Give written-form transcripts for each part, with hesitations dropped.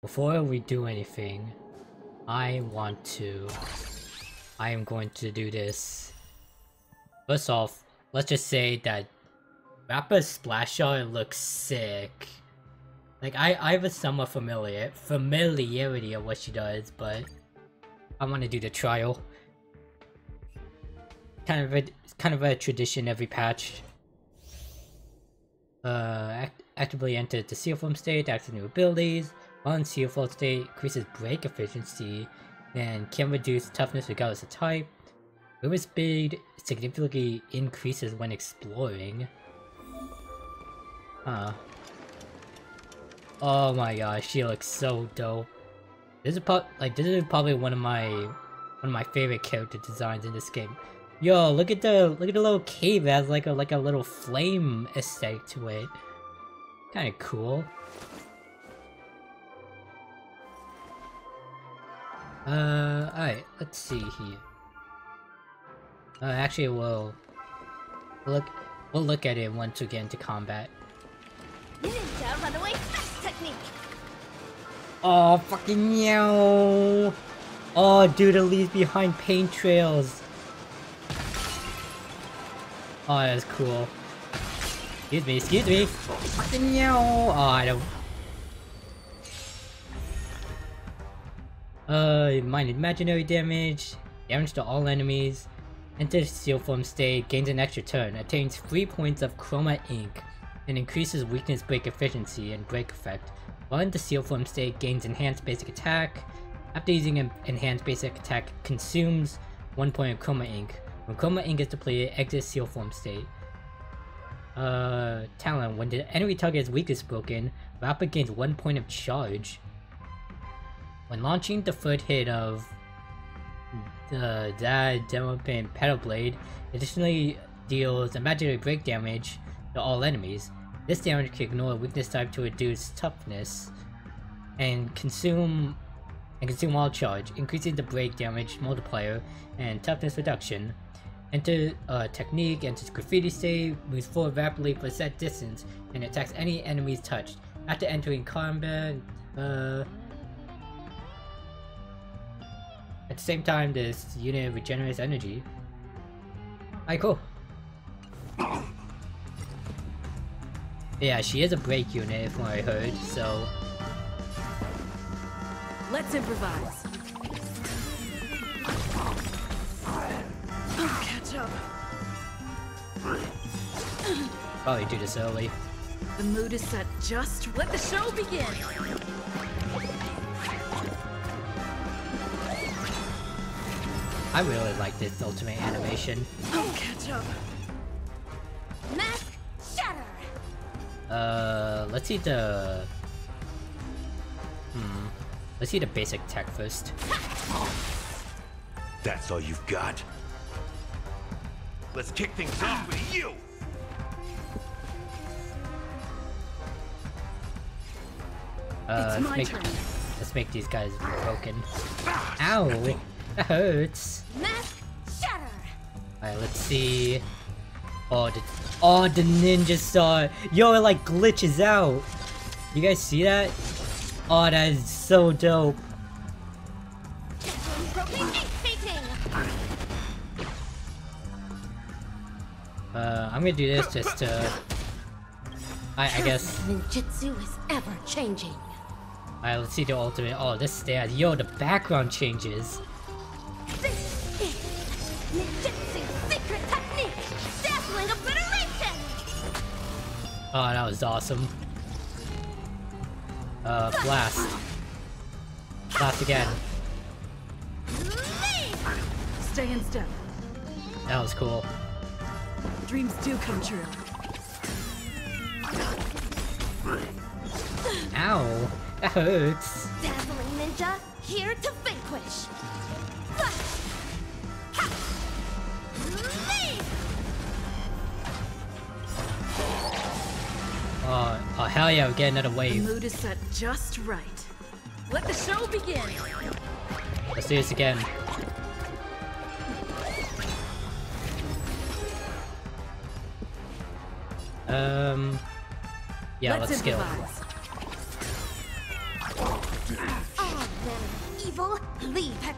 Before we do anything, I am going to do this. First off, let's just say that Rappa's splash shot looks sick. Like, I have a somewhat familiarity of what she does, but I want to do the trial. It's kind of a tradition every patch. Actively enter the seal form state, access new abilities. While in seal form state, increases break efficiency and can reduce toughness regardless of type. Movement speed significantly increases when exploring. Huh. Oh my gosh, she looks so dope. This is probably one of my favorite character designs in this game. Yo, look at the little cave. It has like a little flame aesthetic to it. Kind of cool. Alright, let's see here. Actually, we'll look at it once we get into combat. Ninja runaway fast technique. Oh, fucking yo! Oh, dude, it leaves behind paint trails. Oh, that's cool. Excuse me. Fucking yo! Oh, I don't. Minus imaginary damage. Damage to all enemies. Enter seal form state. Gains an extra turn. Attains 3 points of chroma ink. And increases weakness break efficiency and break effect. While in the seal form state, gains enhanced basic attack. After using an enhanced basic attack, consumes 1 point of chroma ink. When chroma ink is depleted, exit seal form state. Talent. When the enemy target's weakness broken, Rappa gains 1 point of charge. When launching the third hit of the Demo Pin Pedal Blade, additionally deals imaginary break damage to all enemies. This damage can ignore weakness type to reduce toughness and consume all charge, increasing the break damage multiplier and toughness reduction. Enter technique, enters graffiti state, moves forward rapidly for a set distance, and attacks any enemies touched. After entering combat, at the same time, this unit regenerates energy. Alright, cool. Yeah, she is a break unit from what I heard, so... Let's improvise. Catch up. Probably do this early. The mood is set just. Let the show begin. I really like this ultimate animation. Catch up. Mask shatter. Let's see the... Let's see the basic tech first. That's all you've got? Let's kick things off with you! Let's make these guys broken. Ow! That hurts! Mask shatter. Alright, let's see... Oh, the ninja star! Yo, it like glitches out! You guys see that? Oh, that is so dope! I'm gonna do this just to... I guess... Ninjutsu is ever changing. Alright, let's see the ultimate. Oh, this stat. Yo, the background changes. This is Ninjutsu secret technique. Dazzling obliteration. Oh, that was awesome. Blast. Blast again. Stay in step. That was cool. Dreams do come true. Ow! That hurts! Dazzling ninja, here to vanquish. Oh hell yeah, we get another The wave. mood is set just right. Let the show begin. Let's do this again. Yeah, let's skill. improvise. evil, leave at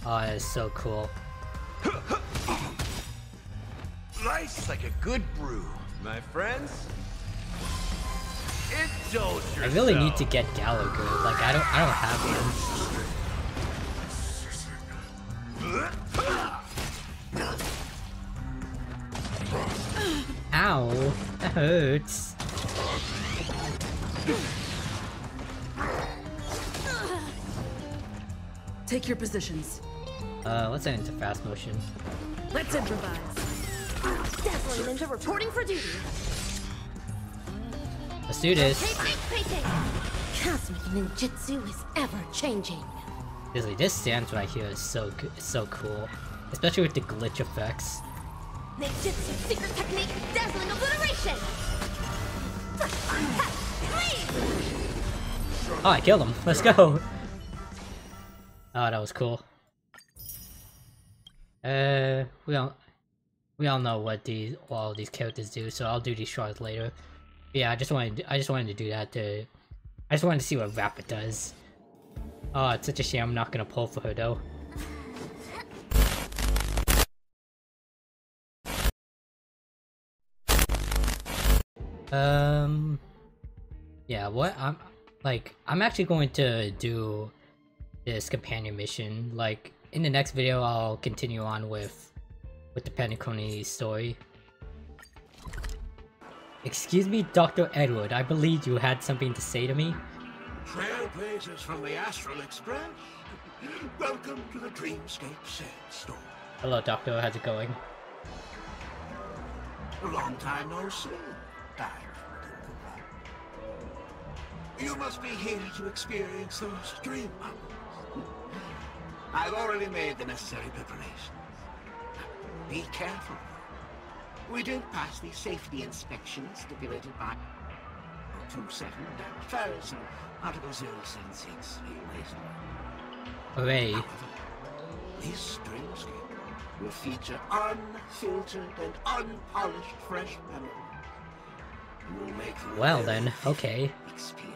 Oh, that is so cool. Nice like a good brew, my friends. Indulge yourself. I really need to get Gallagher. Like I don't have him. Ow, that hurts. Take your positions. Let's end into fast motion. Let's improvise. Dazzling Ninja reporting for duty. Let's do this. Cosmic ninjutsu is ever changing. Seriously, this stance right here is so good, so cool, especially with the glitch effects. Ninjutsu secret technique, dazzling obliteration. Oh, I killed him. Let's go. Oh, that was cool. We all know what all these characters do, so I'll do these shards later. But yeah, I just wanted to do that I just wanted to see what Rapid does. Oh, it's such a shame I'm not gonna pull for her though. Yeah, what I'm actually going to do this companion mission. Like in the next video, I'll continue on with the Penacony story. Excuse me, Dr. Edward, I believe you had something to say to me. Trailblazers from the Astral Express. Welcome to the Dreamscape Sandstorm. Hello, Doctor, how's it going? A long time no see. You must be here to experience those dream bubbles. I've already made the necessary preparations. Be careful. We did pass the safety inspections stipulated by 27 Ferris and Article 076 Hooray. However, this dreamscape will feature unfiltered and unpolished fresh memory. You will make the Well then, okay. experience.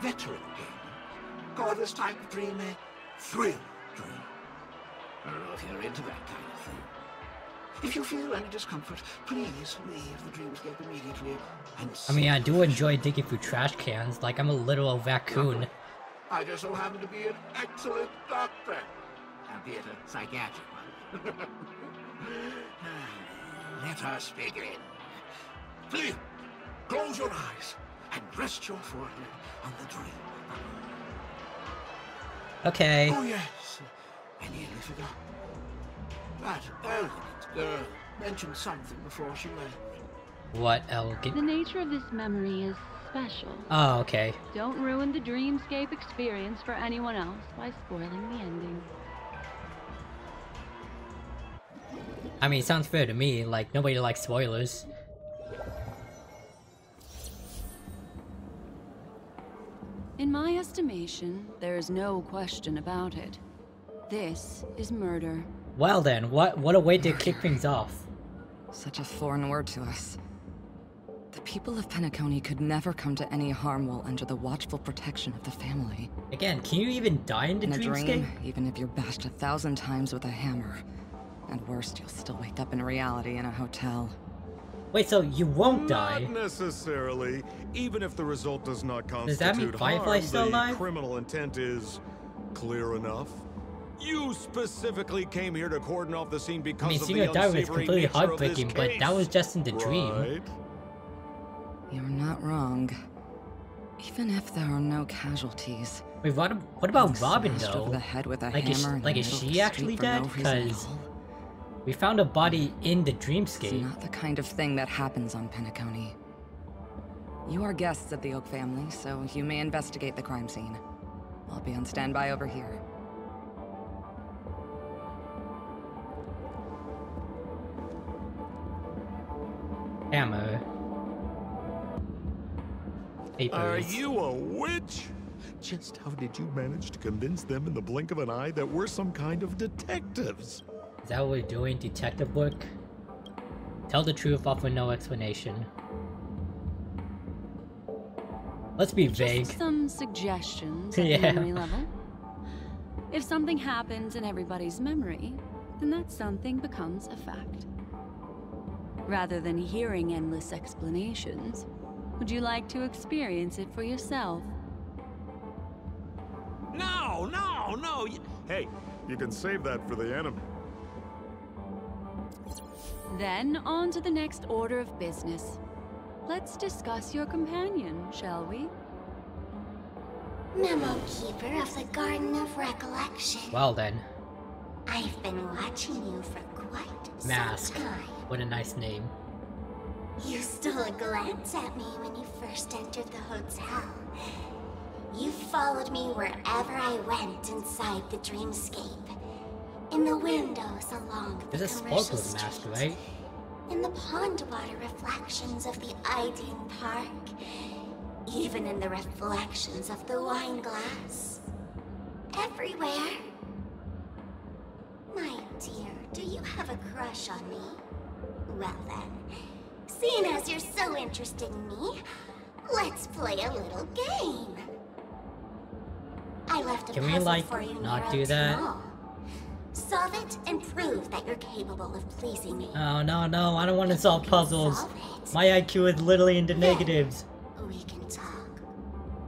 Veteran gamer, call this type of dream a thrill dream. I don't know if you're into that kind of thing. If you feel any discomfort, please leave the dreamscape immediately and I mean, I do enjoy digging through trash cans, like I'm a literal raccoon. I just so happen to be an excellent doctor. Albeit a psychiatric one. Let us begin. Please, close your eyes and rest your forehead on the dream. Okay. Oh yes, I nearly forgot. That elegant girl mentioned something before she left. What elegant? The nature of this memory is special. Oh, okay. Don't ruin the dreamscape experience for anyone else by spoiling the ending. I mean, it sounds fair to me, like, nobody likes spoilers. In my estimation, there is no question about it. This is murder. Well then, what a way to kick things off. Such a foreign word to us. The people of Penacony could never come to any harm while under the watchful protection of the family. Again, can you even die in the In a dreamscape? dream, even if you're bashed 1,000 times with a hammer. And worst, you'll still wake up in reality in a hotel. Wait, so you won't die? Not necessarily. Even if the result does not Does that mean constitute Firefly's harm, still the alive? criminal intent is clear enough. You specifically came here to cordon off the scene because I mean, of seeing the her die was unsavory completely nature of this heartbreaking, but that was case, just in the dream. right? You're not wrong. Even if there are no casualties. Wait, what about being Robin smashed over though? the head with a Like, hammer in the is middle of she the actually street for no dead? reason at 'Cause all. we found a body in the It's dreamscape. not the kind of thing that happens on Penacony. You are guests of the Oak family, so you may investigate the crime scene. I'll be on standby over here. Hammer. Papers. Are you a witch? Just how did you manage to convince them in the blink of an eye that we're some kind of detectives? Is that what we're doing? Detective work? Tell the truth, offer no explanation. Let's be vague. Just some suggestions at Yeah. the memory level. If something happens in everybody's memory, then that something becomes a fact. Rather than hearing endless explanations, would you like to experience it for yourself? No, no, no. Hey, you can save that for the enemy. Then on to the next order of business. Let's discuss your companion, shall we? Memo Keeper of the Garden of Recollection. Well then. I've been watching you for quite Mask. some time. What a nice name. You stole a glance at me when you first entered the hotel. You followed me wherever I went inside the dreamscape. In the windows along the There's a commercial sparkles mask, street. right? In the pond water reflections of the Iden Park. Even in the reflections of the wine glass. Everywhere. My dear, do you have a crush on me? Well then, seeing as you're so interested in me, let's play a little game. I left a Can we, puzzle like, for you not near do that? Town. Solve it and prove that you're capable of pleasing me. Oh no, no, I don't want to solve You can puzzles. solve it. My IQ is literally in the Then negatives. We can talk.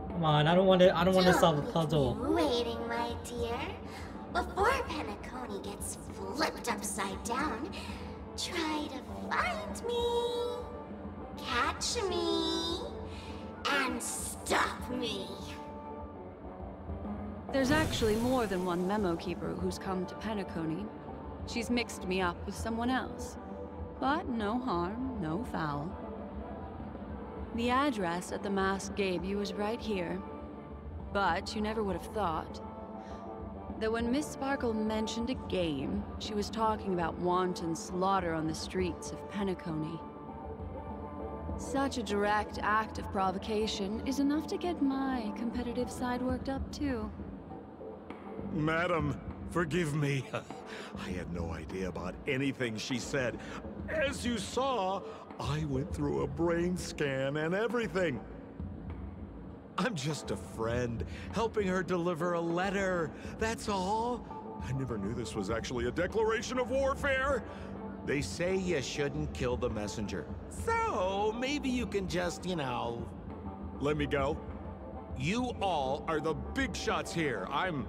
Come on, I don't want to solve a Don't puzzle. keep me waiting, my dear. Before Penacony gets flipped upside down, try to find me, catch me, and stop me. There's actually more than one Memo Keeper who's come to Penacony. She's mixed me up with someone else. But no harm, no foul. The address that the mask gave you is right here. But you never would have thought that when Miss Sparkle mentioned a game, she was talking about wanton slaughter on the streets of Penacony. Such a direct act of provocation is enough to get my competitive side worked up too. Madam, forgive me. I had no idea about anything she said. As you saw, I went through a brain scan and everything. I'm just a friend, helping her deliver a letter. That's all. I never knew this was actually a declaration of warfare. They say you shouldn't kill the messenger. So, maybe you can just, let me go. You all are the big shots here. I'm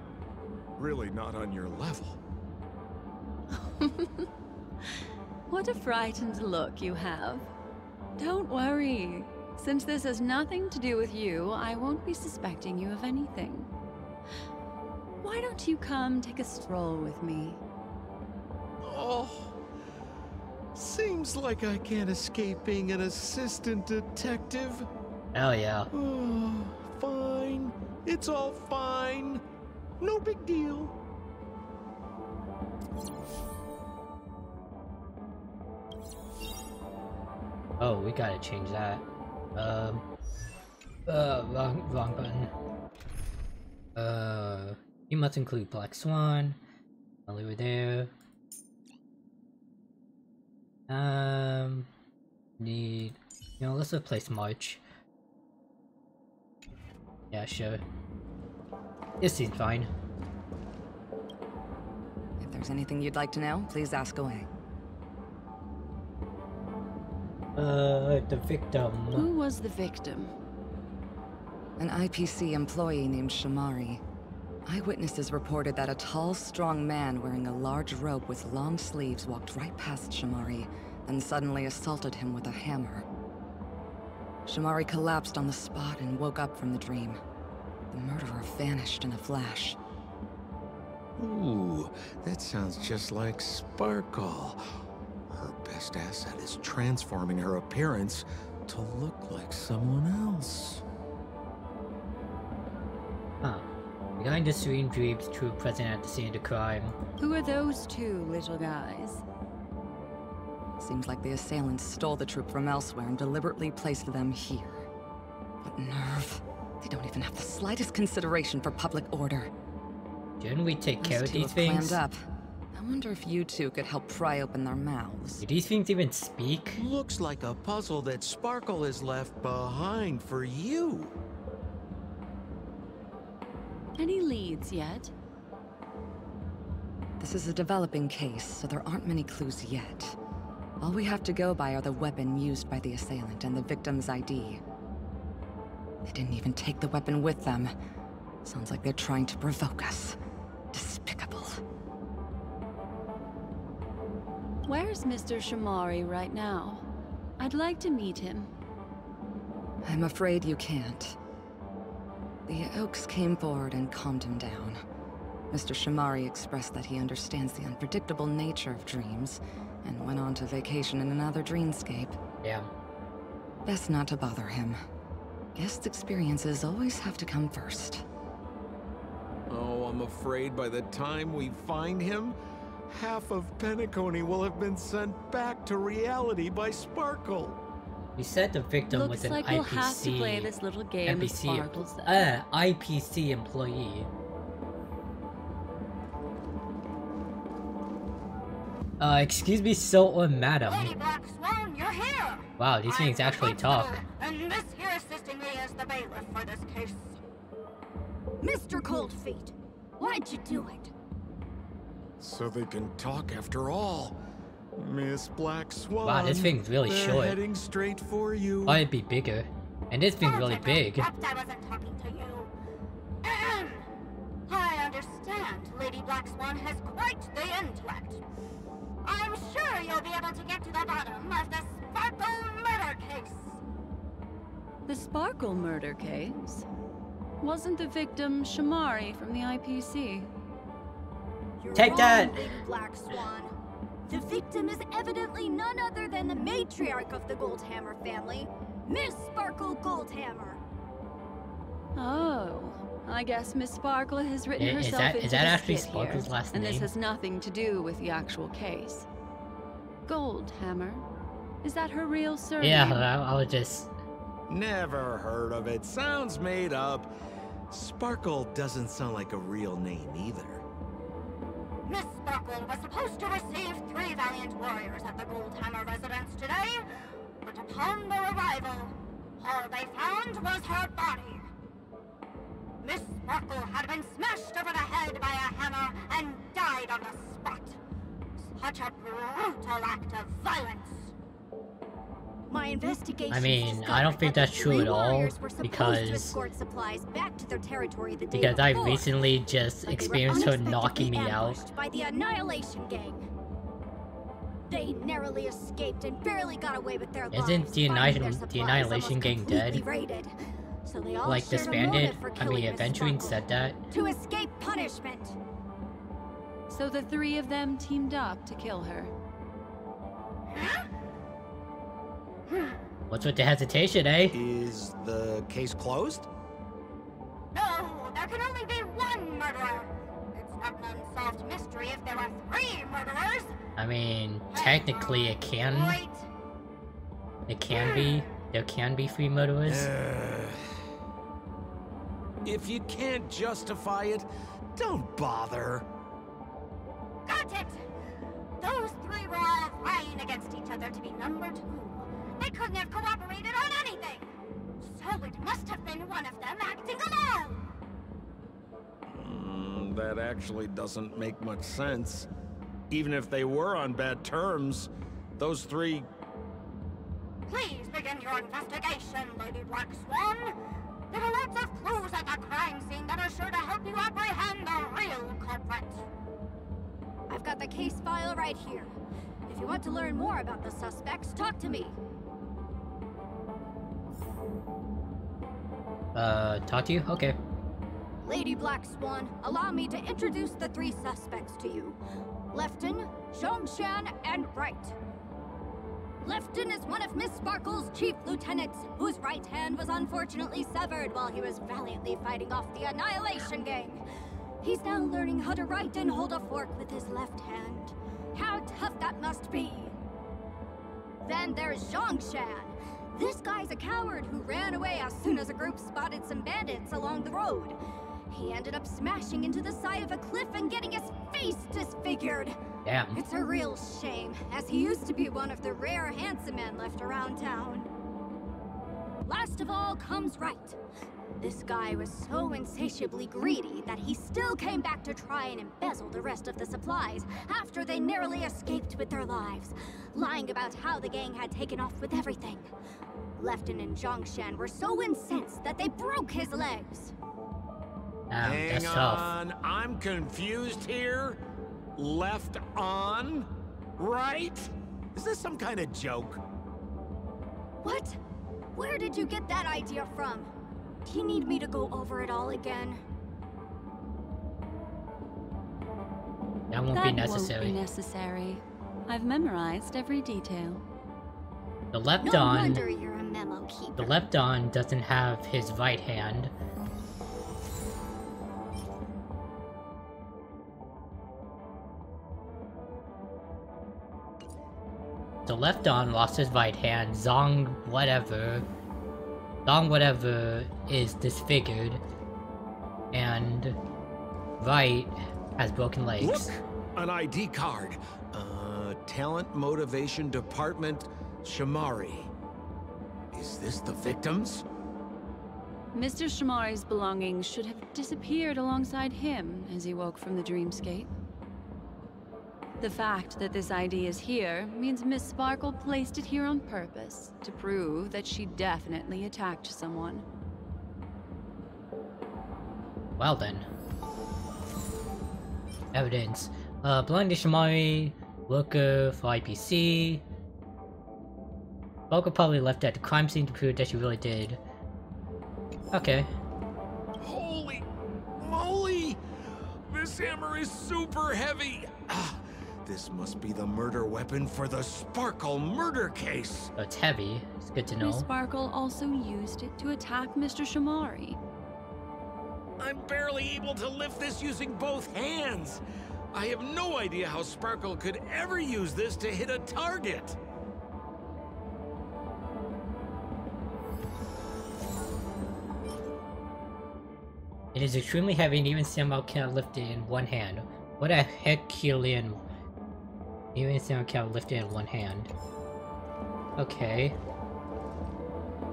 really not on your level. What a frightened look you have. Don't worry. Since this has nothing to do with you, I won't be suspecting you of anything. Why don't you come take a stroll with me? Oh, seems like I can't escape being an assistant detective. Hell yeah. Oh, fine. It's all fine. No big deal. Oh, we gotta change that. Wrong button. You must include Black Swan. I'll leave it there. Let's replace March. Yeah, sure. This seems fine. If there's anything you'd like to know, please ask away. The victim. Who was the victim? An IPC employee named Shamari. Eyewitnesses reported that a tall, strong man wearing a large robe with long sleeves walked right past Shamari, then suddenly assaulted him with a hammer. Shamari collapsed on the spot and woke up from the dream. The murderer vanished in a flash. Ooh, that sounds just like Sparkle. Her best asset is transforming her appearance to look like someone else. Huh. Behind the screen dreams true present at the scene of the crime. Who are those two little guys? Seems like the assailants stole the troop from elsewhere and deliberately placed them here. What nerve. They don't even have the slightest consideration for public order. Shouldn't we take care Those of two these have things? clammed up. I wonder if you two could help pry open their mouths. Do these things even speak? Looks like a puzzle that Sparkle has left behind for you. Any leads yet? This is a developing case, so there aren't many clues yet. All we have to go by are the weapon used by the assailant and the victim's ID. They didn't even take the weapon with them. Sounds like they're trying to provoke us. Despicable. Where's Mr. Shamari right now? I'd like to meet him. I'm afraid you can't. The Oaks came forward and calmed him down. Mr. Shamari expressed that he understands the unpredictable nature of dreams, and went on to vacation in another dreamscape. Yeah. Best not to bother him. Guest experiences always have to come first. Oh, I'm afraid by the time we find him, half of Penacony will have been sent back to reality by Sparkle. You said the victim was an like IPC. We'll have to play this little game with Sparkles then. IPC employee. Excuse me, sir, madam. Lady Black Swan, you're here! Wow, these things actually talk. And this here assisting me is the bailiff for this case. Mr. Coldfeet, why'd you do it? So they can talk after all. Miss Black Swan. Wow, this thing's really they're short. Heading straight for you. Oh, it'd be bigger. And this thing's really big. Perhaps I wasn't talking to you. Ahem. I understand Lady Black Swan has quite the intellect. I'm sure you'll be able to get to the bottom of the Sparkle murder case. The Sparkle murder case? Wasn't the victim Shamari from the IPC? You're Take wrong, that! Lady Black Swan. The victim is evidently none other than the matriarch of the Goldhammer family, Miss Sparkle Goldhammer. Oh, I guess Miss Sparkle has written Is herself that- into is that the actually skit Sparkle's here, last and name? this has nothing to do with the actual case. Goldhammer? Is that her real surname? Yeah, I was just... Never heard of it. Sounds made up. Sparkle doesn't sound like a real name either. Miss Sparkle was supposed to receive 3 valiant warriors at the Goldhammer residence today, but upon their arrival, all they found was her body. Miss Sparkle had been smashed over the head by a hammer and died on the spot. Such a brutal act of violence. My investigation. I mean, I don't think that's true at all, because I recently just experienced her knocking me out. By the Annihilation Gang. They narrowly escaped and barely got away with their lives. Isn't the finding their Annihilation supplies Gang almost dead? completely raided. So they all Like, shared a disbanded? motive for I killing mean, Miss Adventuring Sparkle. said that. To escape punishment. So the 3 of them teamed up to kill her. What's with the hesitation, eh? Is the case closed? No, there can only be one murderer. It's not an unsolved mystery if there are 3 murderers. I mean, technically it can. Wait. It can be. There can be 3 murderers. If you can't justify it, don't bother. Got it! Those 3 were all vying against each other to be number 2. They couldn't have cooperated on anything. So it must have been one of them acting alone. That actually doesn't make much sense. Even if they were on bad terms, those 3... Please begin your investigation, Lady Black Swan. There are lots of clues at the crime scene that are sure to help you apprehend the real culprit. I've got the case file right here. If you want to learn more about the suspects, talk to me. Talk to you? Okay. Lady Black Swan, allow me to introduce the 3 suspects to you. Lefton, Zhongshan, and Wright. Lefton is one of Miss Sparkle's chief lieutenants, whose right hand was unfortunately severed while he was valiantly fighting off the Annihilation Gang. He's now learning how to write and hold a fork with his left hand. How tough that must be! Then there's Zhongshan. This guy's a coward who ran away as soon as a group spotted some bandits along the road. He ended up smashing into the side of a cliff and getting his face disfigured. Damn. It's a real shame, as he used to be one of the rare handsome men left around town. Last of all comes Wright. This guy was so insatiably greedy that he still came back to try and embezzle the rest of the supplies after they narrowly escaped with their lives, lying about how the gang had taken off with everything. Lefton and Zhongshan were so incensed that they broke his legs. Hang on, I'm confused here. Left on? Right? Is this some kind of joke? What? Where did you get that idea from? Do you need me to go over it all again? That won't be necessary. Won't be necessary. I've memorized every detail. The left No on. wonder you're a memo keeper. The left on doesn't have his right hand. The left on lost his right hand. Zong whatever is disfigured, and right has broken legs. Look, an ID card. Talent Motivation Department, Shamari. Is this the victims? Mr. Shamari's belongings should have disappeared alongside him as he woke from the dreamscape. The fact that this ID is here means Miss Sparkle placed it here on purpose to prove that she definitely attacked someone. Well then. Evidence. Belonging to Shamari, worker for IPC. Sparkle probably left at the crime scene to prove that she really did. Okay. Holy moly! This hammer is super heavy! This must be the murder weapon for the Sparkle murder case! So it's heavy. It's good to know. Miss Sparkle also used it to attack Mr. Shamari. I'm barely able to lift this using both hands! I have no idea how Sparkle could ever use this to hit a target! It is extremely heavy and even Samuel cannot lift it in one hand. What a Herculean... Even Samuel cannot lift it in one hand. Okay.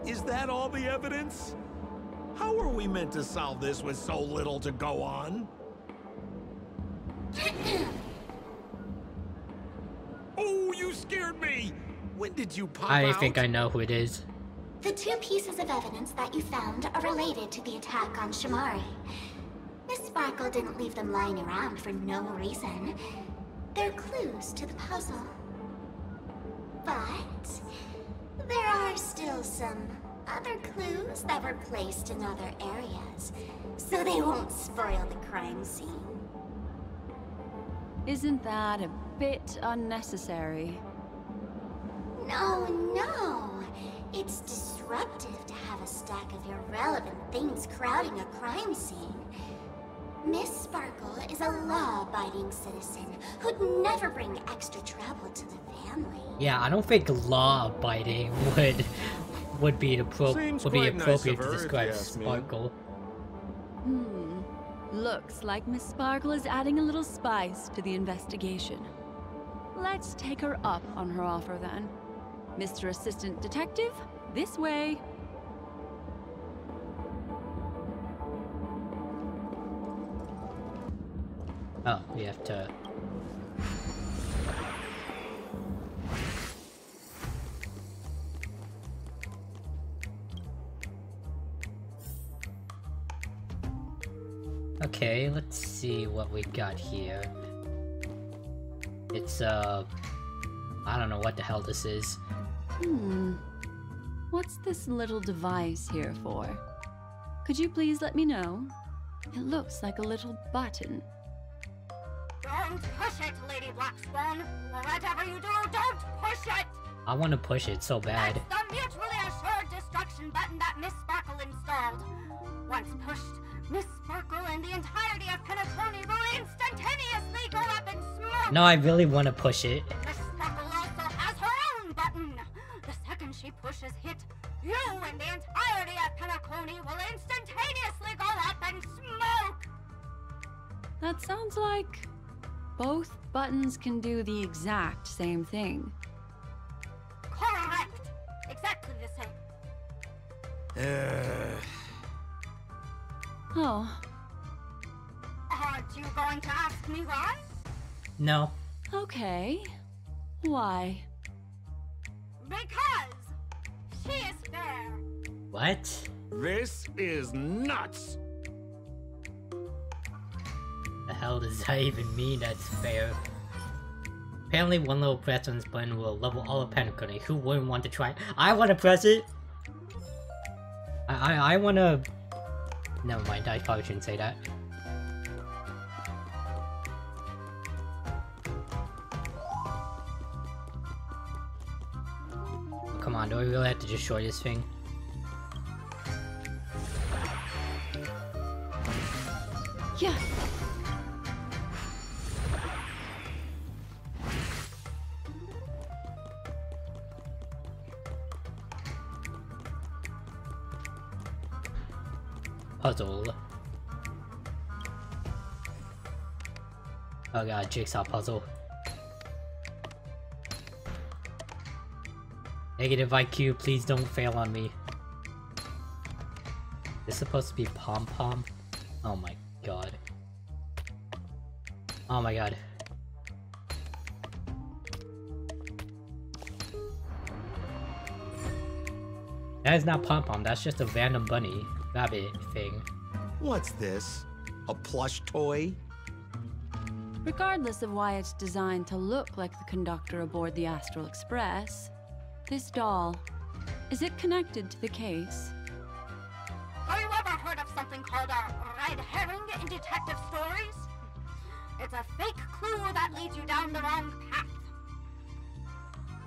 Is that all the evidence? How are we meant to solve this with so little to go on? Oh, you scared me! When did you pop out? I think I know who it is. The two pieces of evidence that you found are related to the attack on Shamari. Miss Sparkle didn't leave them lying around for no reason. They're clues to the puzzle. But there are still some other clues that were placed in other areas, so they won't spoil the crime scene. Isn't that a bit unnecessary? No. It's disruptive to have a stack of irrelevant things crowding a crime scene. Miss Sparkle is a law-abiding citizen who'd never bring extra trouble to the family. Yeah, I don't think law-abiding would be appropriate to describe Sparkle. Looks like Miss Sparkle is adding a little spice to the investigation. Let's take her up on her offer then. Mr. Assistant Detective, this way. Oh, we have to... Okay, let's see what we got here. It's, I don't know what the hell this is. What's this little device here for? Could you please let me know? It looks like a little button. Don't push it, Lady Black Swan. Whatever you do, don't push it! I want to push it so bad. That's the mutually assured destruction button that Miss Sparkle installed. Once pushed, Miss Sparkle and the entirety of Penacony will instantaneously go up in smoke! No, I really want to push it. Miss Sparkle also has her own button. The second she pushes hit, you and the entirety of Penacony will instantaneously go up in smoke! That sounds like both buttons can do the exact same thing. Correct! Exactly the same. Oh, Aren't you going to ask me why? No. okay. Why? Because she is fair. What? This is nuts! The hell does that even mean? That's fair. Apparently one little press on this button will level all of Penacony. Who wouldn't want to try? I want to press it! I want to... Never mind, I probably shouldn't say that. Oh, come on, do I really have to destroy this thing? Yeah. Puzzle. Oh god, jigsaw puzzle. Negative IQ, please don't fail on me. This is supposed to be pom-pom? Oh my god. Oh my god. That is not pom-pom, that's just a random bunny rabbit thing. What's this? A plush toy? Regardless of why it's designed to look like the conductor aboard the Astral Express, this doll, is it connected to the case? Have you ever heard of something called a red herring in detective stories? It's a fake clue that leads you down the wrong path.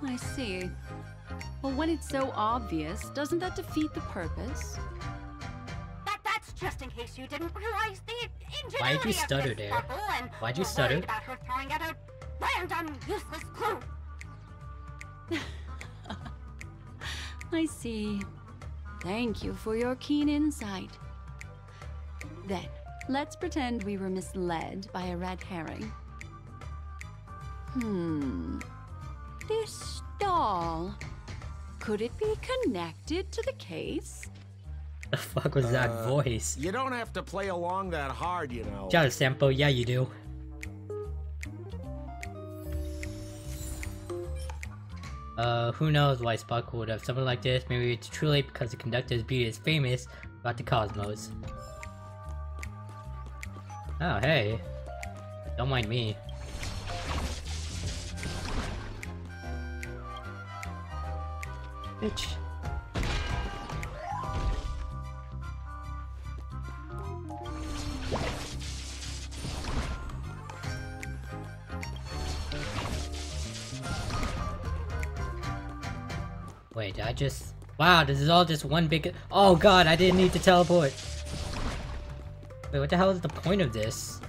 I see. Well, when it's so obvious, doesn't that defeat the purpose? That's just in case you didn't realize the ingenuity Why'd you of stutter Miss there? Sparkle and Why'd you were stutter? worried about her throwing out a random, useless clue. I see. Thank you for your keen insight. Then, let's pretend we were misled by a red herring. This doll, could it be connected to the case? The fuck was that voice? You don't have to play along that hard, you know. Shout out Sampo, yeah you do. Who knows why Sparkle would have something like this? Maybe it's truly because the conductor's beauty is famous about the cosmos. Oh, hey. Don't mind me. Bitch. Wait, I just... Wow, this is all just one big... Oh god, I didn't need to teleport! Wait, what the hell is the point of this?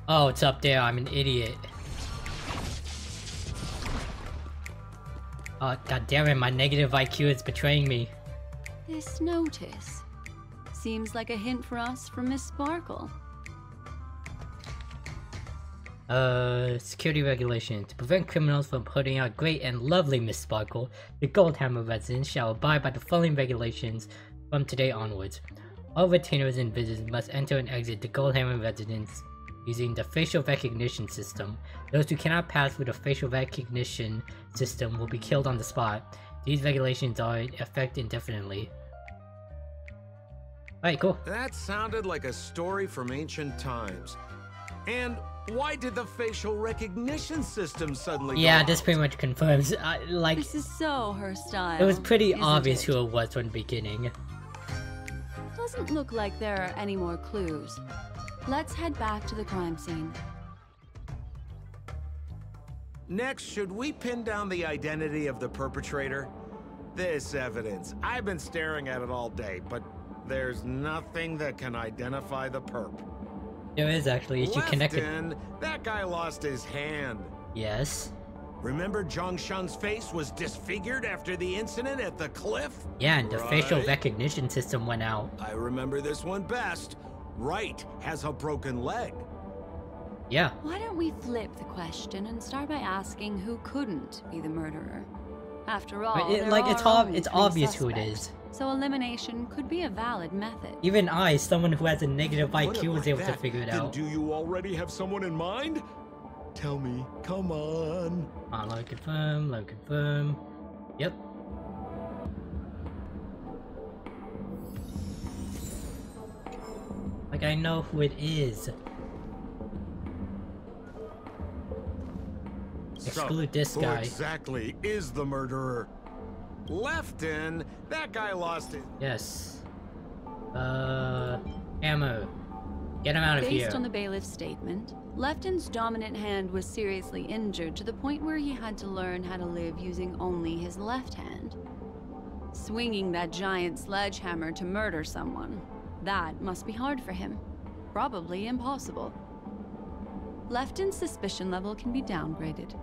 Oh, it's up there, I'm an idiot. Oh, god damn it, my negative IQ is betraying me. This notice seems like a hint for us from Miss Sparkle. Security regulations. To prevent criminals from putting out great and lovely Miss Sparkle, the Goldhammer residents shall abide by the following regulations from today onwards. All retainers and visitors must enter and exit the Goldhammer residence using the facial recognition system. Those who cannot pass through the facial recognition system will be killed on the spot. These regulations are in effect indefinitely. Alright, cool. That sounded like a story from ancient times. And why did the facial recognition system suddenly Yeah, go this out? pretty much confirms, like, This is so her style. it was pretty isn't obvious it? who it was from the beginning. Doesn't look like there are any more clues. Let's head back to the crime scene. Next, should we pin down the identity of the perpetrator? This evidence, I've been staring at it all day, but there's nothing that can identify the perp. There is actually, you connected. Lefton, that guy lost his hand. Yes. Remember Zhongshan's face was disfigured after the incident at the cliff? Yeah, and the facial Right. recognition system went out. I remember this one best. Wright has a broken leg. Yeah. Why don't we flip the question and start by asking who couldn't be the murderer? After all, But there are only it's three obvious who it suspects, is. so elimination could be a valid method. Even I, someone who has a negative Put IQ, it was like able to that. figure it Then out. do you already have someone in mind? Tell me, come on. Load confirm, load confirm. Yep. Like, I know who it is. Exclude this Who guy. exactly is the murderer? Lefton? That guy lost it. Yes. Ammo. Get him out of here. Based on the bailiff's statement, Lefton's dominant hand was seriously injured to the point where he had to learn how to live using only his left hand. Swinging that giant sledgehammer to murder someone, that must be hard for him. Probably impossible. Lefton's suspicion level can be downgraded.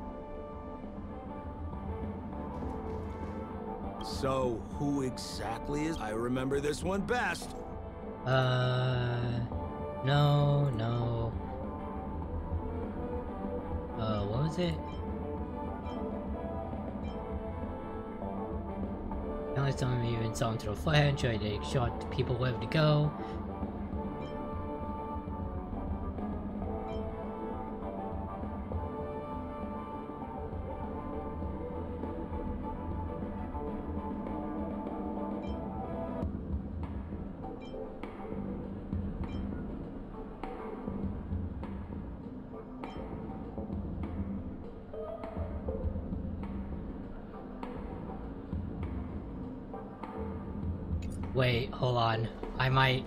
So, who exactly is? I remember this one best. No. What was it? Only some of you even saw into the flash, trying to show the people where to go. Wait, hold on. I might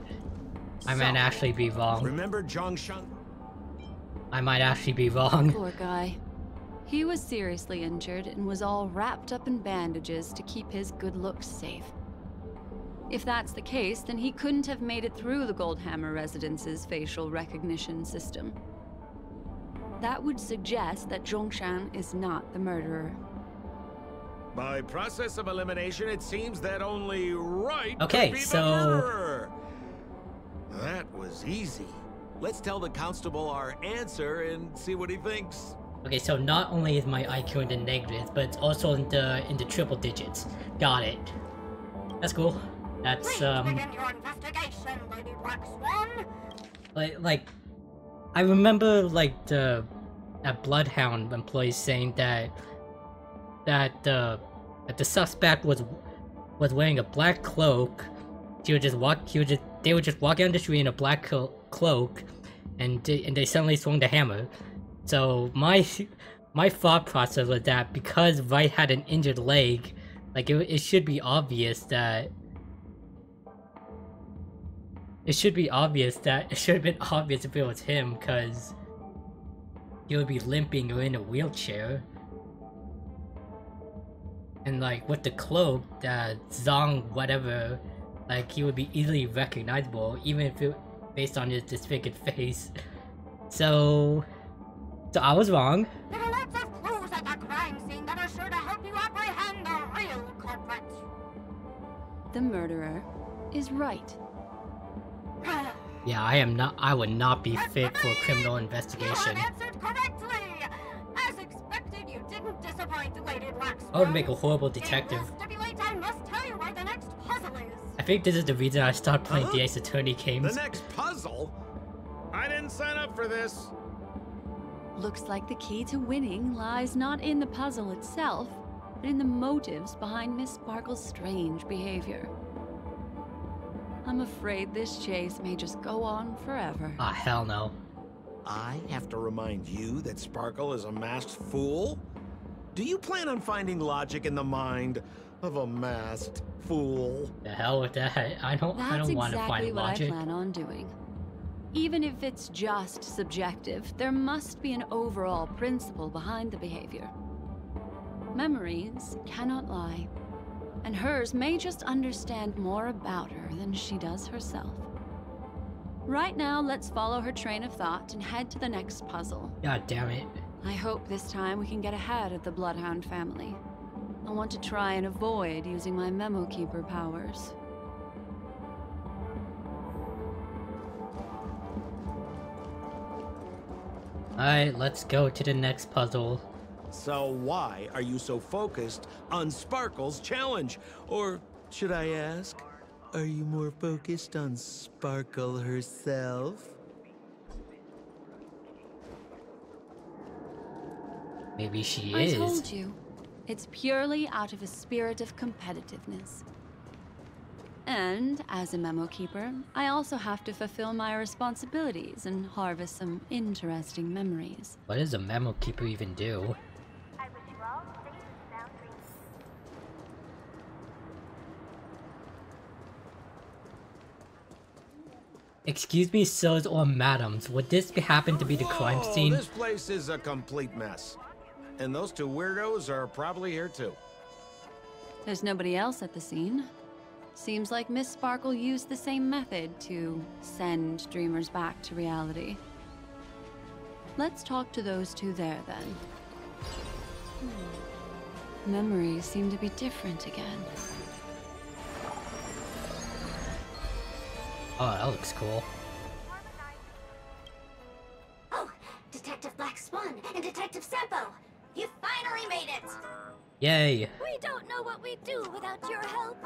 actually be wrong. Remember Zhongshan? I might actually be wrong. Poor guy. He was seriously injured and was all wrapped up in bandages to keep his good looks safe. If that's the case, then he couldn't have made it through the Goldhammer Residence's facial recognition system. That would suggest that Zhongshan is not the murderer. By process of elimination, it seems that only Right Okay, could be so- the murderer. That was easy. Let's tell the constable our answer and see what he thinks. Okay, so not only is my IQ in the negatives, but it's also in the triple digits. Got it. That's cool. That's Please begin your investigation, Lady Black Swan. like I remember like the Bloodhound employee saying that the suspect was wearing a black cloak. They would just walk down the street in a black cloak, and they suddenly swung the hammer. So my thought process was that because Wright had an injured leg, like it should be obvious that it should have been obvious if it was him, because he would be limping or in a wheelchair. And like with the cloak, that Zong whatever, like he would be easily recognizable, even if it based on his disfigured face. So I was wrong. There are lots of clues at the crime scene that are sure to help you apprehend the real culprit. The murderer is Right. Yeah, I would not be fit for a criminal investigation. You have answered correctly. As expected, you didn't disappoint, Lady Black Swan. I would make a horrible detective. Needless to stipulate, I must tell you where the next puzzle is. I think this is the reason I stopped playing the Ace Attorney The games. next puzzle? I didn't sign up for this. Looks like the key to winning lies not in the puzzle itself, but in the motives behind Miss Sparkle's strange behavior. I'm afraid this chase may just go on forever. Ah, hell no. I have to remind you that Sparkle is a masked fool? Do you plan on finding logic in the mind of a masked fool? The hell with that. I don't That's want to exactly find what logic. I plan on doing. Even if it's just subjective, there must be an overall principle behind the behavior. Memories cannot lie, and hers may just understand more about her than she does herself. Right now, let's follow her train of thought and head to the next puzzle. God damn it. I hope this time we can get ahead of the Bloodhound family. I want to try and avoid using my Memo Keeper powers. Alright, let's go to the next puzzle. So why are you so focused on Sparkle's challenge? Or Should I ask? Are you more focused on Sparkle herself? Maybe she I is. told you. It's purely out of a spirit of competitiveness. And, as a memo keeper, I also have to fulfill my responsibilities and harvest some interesting memories. What does a memo keeper even do? I wish you all safe and sound dreams. Excuse me, sirs or madams, would this happen to be the crime scene? This place is a complete mess. And those two weirdos are probably here too. There's nobody else at the scene. Seems like Miss Sparkle used the same method to send dreamers back to reality. Let's talk to those two there, then. Memories seem to be different again. Oh, that looks cool. Oh, Detective Black Swan and Detective Sampo! You finally made it! Yay! We don't know what we'd do without your help.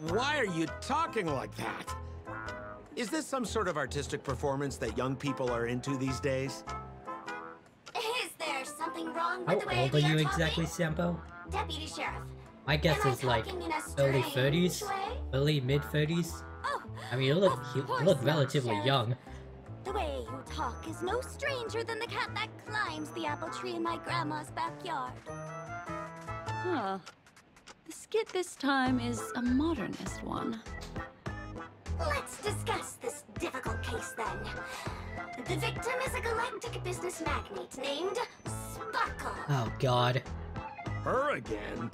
Why are you talking like that? Is this some sort of artistic performance that young people are into these days? Is there something wrong How with the way old are we you talking? exactly, Sampo? Deputy Sheriff. My guess Am I is like talking in a early strange 30s? way? Early mid-30s? Oh, I mean, you of look course relatively not, young. the way you talk is no stranger than the cat that climbs the apple tree in my grandma's backyard. Huh. The skit this time is a modernist one. Let's discuss this difficult case then. The victim is a galactic business magnate named Sparkle. Oh god. Her again?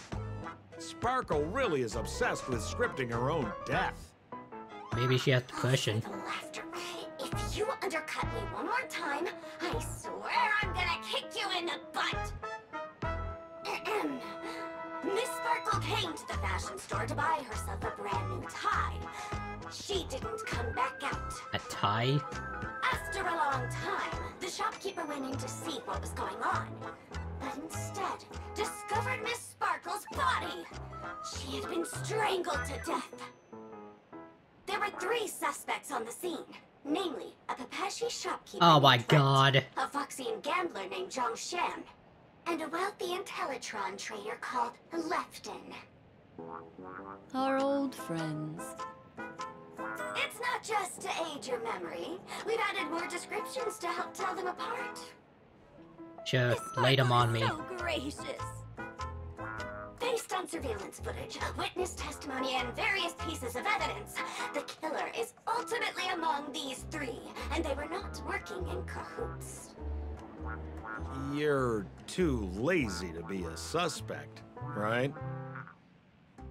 Sparkle really is obsessed with scripting her own death. Maybe she has depression. For the laughter. If you undercut me one more time, I swear I'm gonna kick you in the butt. Ahem. Miss Sparkle came to the fashion store to buy herself a brand new tie. She didn't come back out. A tie? After a long time, the shopkeeper went in to see what was going on, but instead discovered Miss Sparkle's body. She had been strangled to death. There were 3 suspects on the scene, namely a Papashi shopkeeper Oh my named Brett, god. a Foxian gambler named Zhang Shan, and a wealthy Intellitron trader called Lefton. Our old friends. It's not just to aid your memory. We've added more descriptions to help tell them apart. Sure, Miss lay them Sparkle on is me. So gracious. Based on surveillance footage, witness testimony, and various pieces of evidence, the killer is ultimately among these 3, and they were not working in cahoots. You're too lazy to be a suspect, right?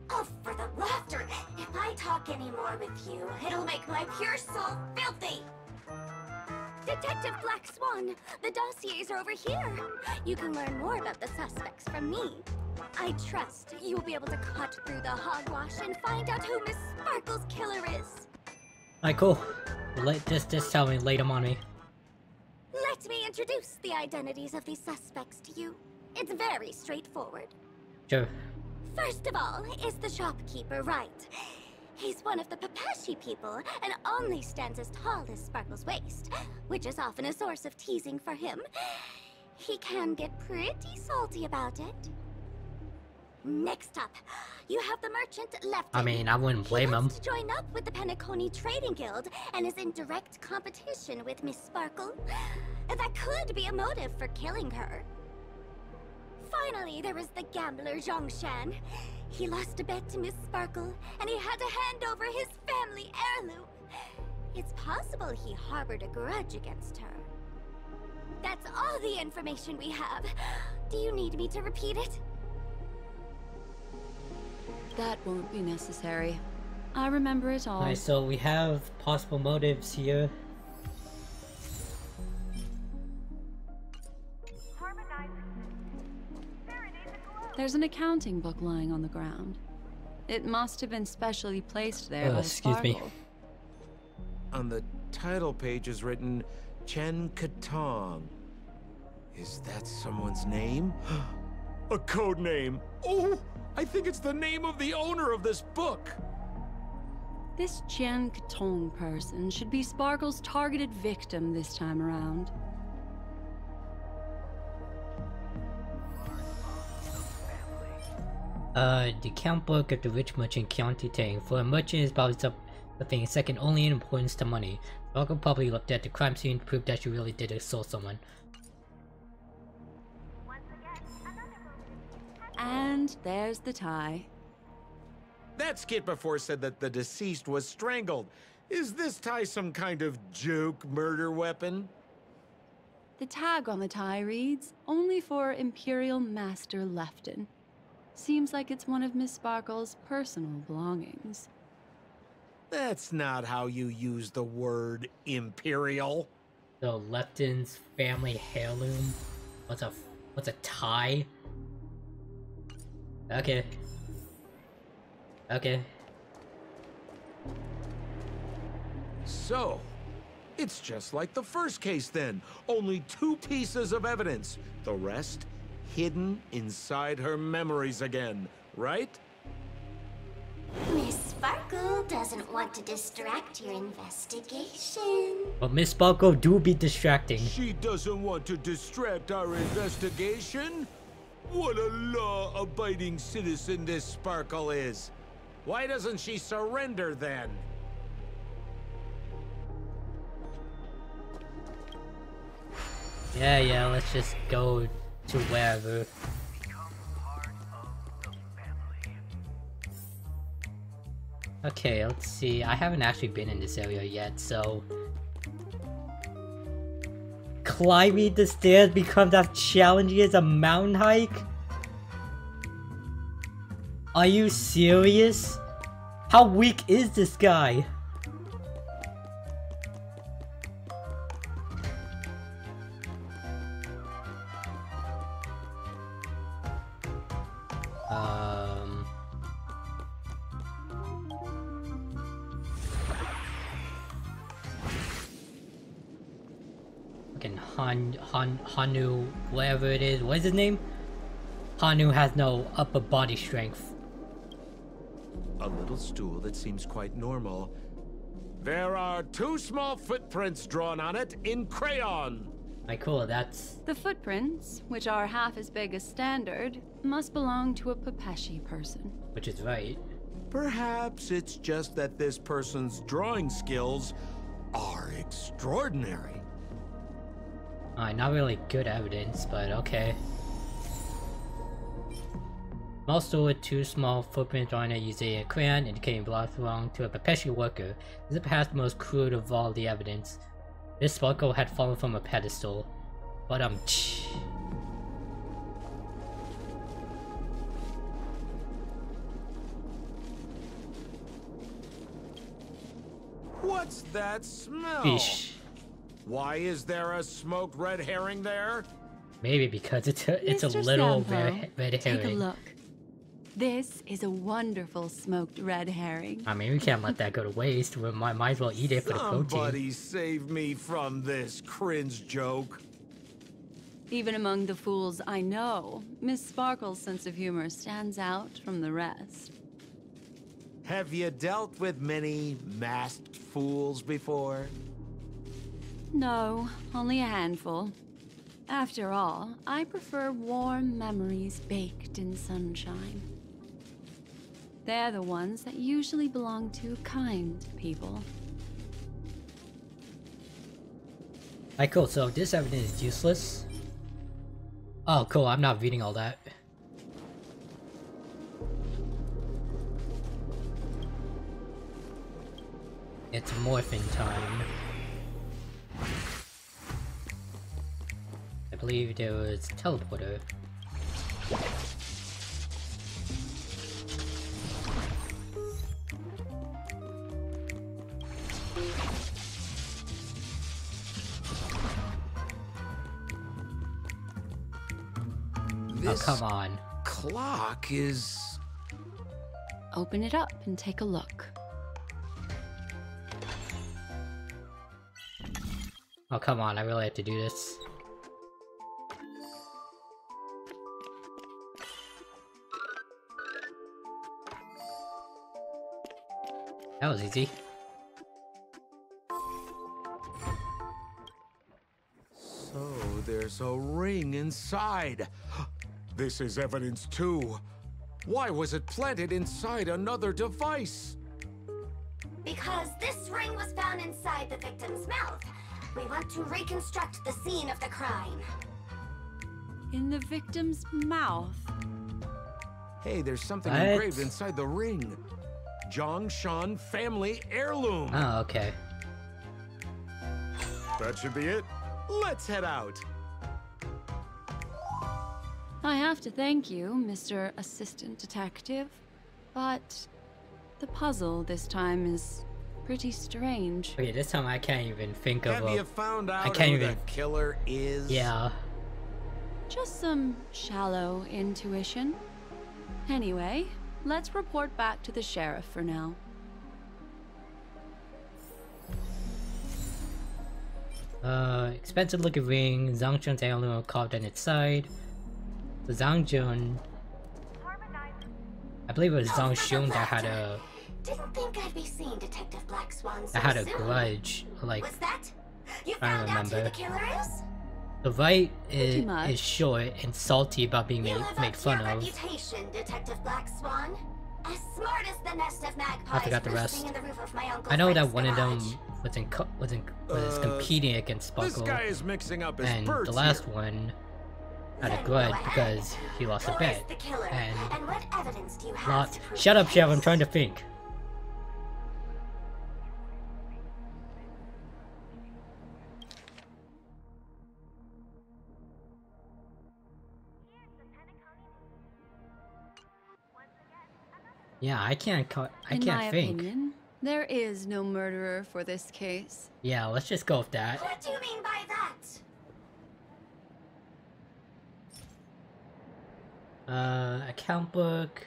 Oh, for the laughter! If I talk any more with you, it'll make my pure soul filthy! Detective Black Swan, the dossiers are over here. You can learn more about the suspects from me. I trust you'll be able to cut through the hogwash and find out who Miss Sparkle's killer is. Alright, cool. Just tell me, lay them on me. Let me introduce the identities of these suspects to you. It's very straightforward. Sure. First of all is the shopkeeper, right? He's one of the Papashi people and only stands as tall as Sparkle's waist, which is often a source of teasing for him. He can get pretty salty about it. Next up, you have the merchant Lefton. I mean, I wouldn't blame He him. wants to join up with the Penacony Trading Guild and is in direct competition with Miss Sparkle. That could be a motive for killing her. Finally, there was the gambler Zhang Shan. He lost a bet to Miss Sparkle, and he had to hand over his family heirloom. It's possible he harbored a grudge against her. That's all the information we have. Do you need me to repeat it? That won't be necessary. I remember it all. Alright, so we have possible motives here. There's an accounting book lying on the ground. It must have been specially placed there by excuse me. Sparkle. On the title page is written Chen Katong. Is that someone's name? A code name. Oh, I think it's the name of the owner of this book. This Jian Katong person should be Sparkle's targeted victim this time around. The count book of the rich merchant County Tang. For a merchant is probably something second only in importance to money. Sparkle probably looked at the crime scene to prove that she really did assault someone. And there's the tie. That skit before said that the deceased was strangled. Is this tie some kind of joke murder weapon? The tag on the tie reads, "Only for Imperial Master Lefton." Seems like it's one of Miss Sparkle's personal belongings. That's not how you use the word imperial. So Lefton's family heirloom? What's a tie? Okay. Okay. So, it's just like the first case then. Only 2 pieces of evidence. The rest hidden inside her memories again, right? Miss Sparkle doesn't want to distract your investigation. But Miss Sparkle do be distracting. She doesn't want to distract our investigation? What a law-abiding citizen this Sparkle is. Why doesn't she surrender then? Yeah, let's just go to wherever. Okay, let's see. I haven't actually been in this area yet, so... Climbing the stairs becomes as challenging as a mountain hike? Are you serious? How weak is this guy? Hanu, whatever it is, what is his name? Hanu has no upper body strength. A little stool that seems quite normal. There are 2 small footprints drawn on it in crayon. Alright, cool, that's... The footprints, which are half as big as standard, must belong to a Pepeshi person. Which is right. Perhaps it's just that this person's drawing skills are extraordinary. Not really good evidence, but okay. Also with 2 small footprints on it using a crayon indicating belong to a Pepeshi worker. This is perhaps the most crude of all the evidence. This Sparkle had fallen from a pedestal. But What's that smell? Fish. Why is there a smoked red herring there? Maybe because it's a Mr. little Sampo, red herring. Take a look. This is a wonderful smoked red herring. I mean, we can't let that go to waste. We might as well eat it for the protein. Somebody save me from this cringe joke. Even among the fools I know, Miss Sparkle's sense of humor stands out from the rest. Have you dealt with many masked fools before? No, only a handful. After all, I prefer warm memories baked in sunshine. They're the ones that usually belong to kind people. Alright, cool, so this evidence is useless. Oh, cool, I'm not reading all that. It's morphing time. I believe there was a teleporter. This Oh, come on. clock is... Open it up and take a look. Oh, come on, I really have to do this. That was easy. So there's a ring inside. This is evidence too. Why was it planted inside another device? Because this ring was found inside the victim's mouth. We want to reconstruct the scene of the crime. In the victim's mouth. Hey, there's something What? engraved inside the ring. Zhongshan family heirloom. Oh, okay. That should be it. Let's head out. I have to thank you, Mr. Assistant Detective, but the puzzle this time is pretty strange. Okay, this time I can't even think of Have you found out can't who even- the killer is? Yeah. Just some shallow intuition. Anyway, let's report back to the sheriff for now. Expensive looking ring, Zhangzhen's heirloom carved on its side. The Zhangzhen, I believe it was Zhangshun that had a Didn't think I'd be seeing Detective Black Swan so that had a soon. grudge. Like Was that? You I don't found out who remember. the killer is? the right Pretty much. is short and salty about being You made, live made up to fun your of. reputation, Detective Black Swan. As smart as the nest of magpies I forgot the roosting rest. in the roof of my uncle's I know that Frank's one of them garage. was competing against This Sparkle, guy is mixing up his and birds the last here. one had a Then grudge go ahead. because he lost a Who bet. is the killer? And what evidence do you have Lot. to prove Shut up, the Chef. I'm case? trying to think. Yeah, I can't. I In can't my think. opinion, there is no murderer for this case. Yeah, let's just go with that. What do you mean by that? Account book.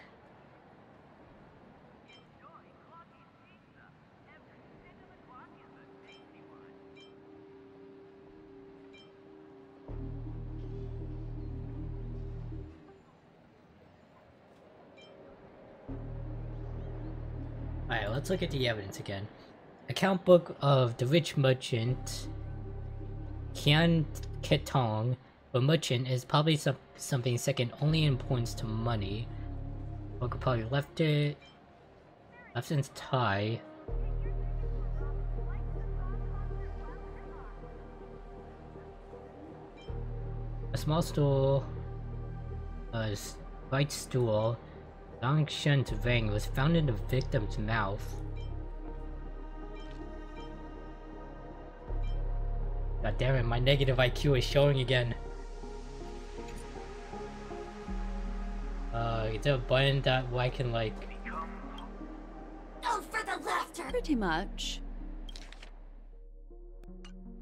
Alright, let's look at the evidence again. Account book of the rich merchant Qian Ketong. But merchant is probably something second only in importance to money. Or could probably left in its tie. A small stool, a right stool, Longshen's ring was found in the victim's mouth. God damn it, my negative IQ is showing again. Is there a button that I can like... Oh, for the laughter! Pretty much.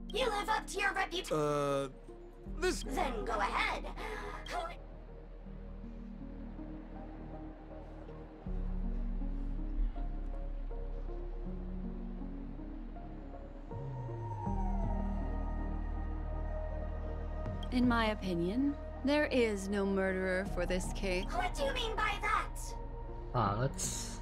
You live up to your reputation. This... Then go ahead. In my opinion, there is no murderer for this case. What do you mean by that? Let's...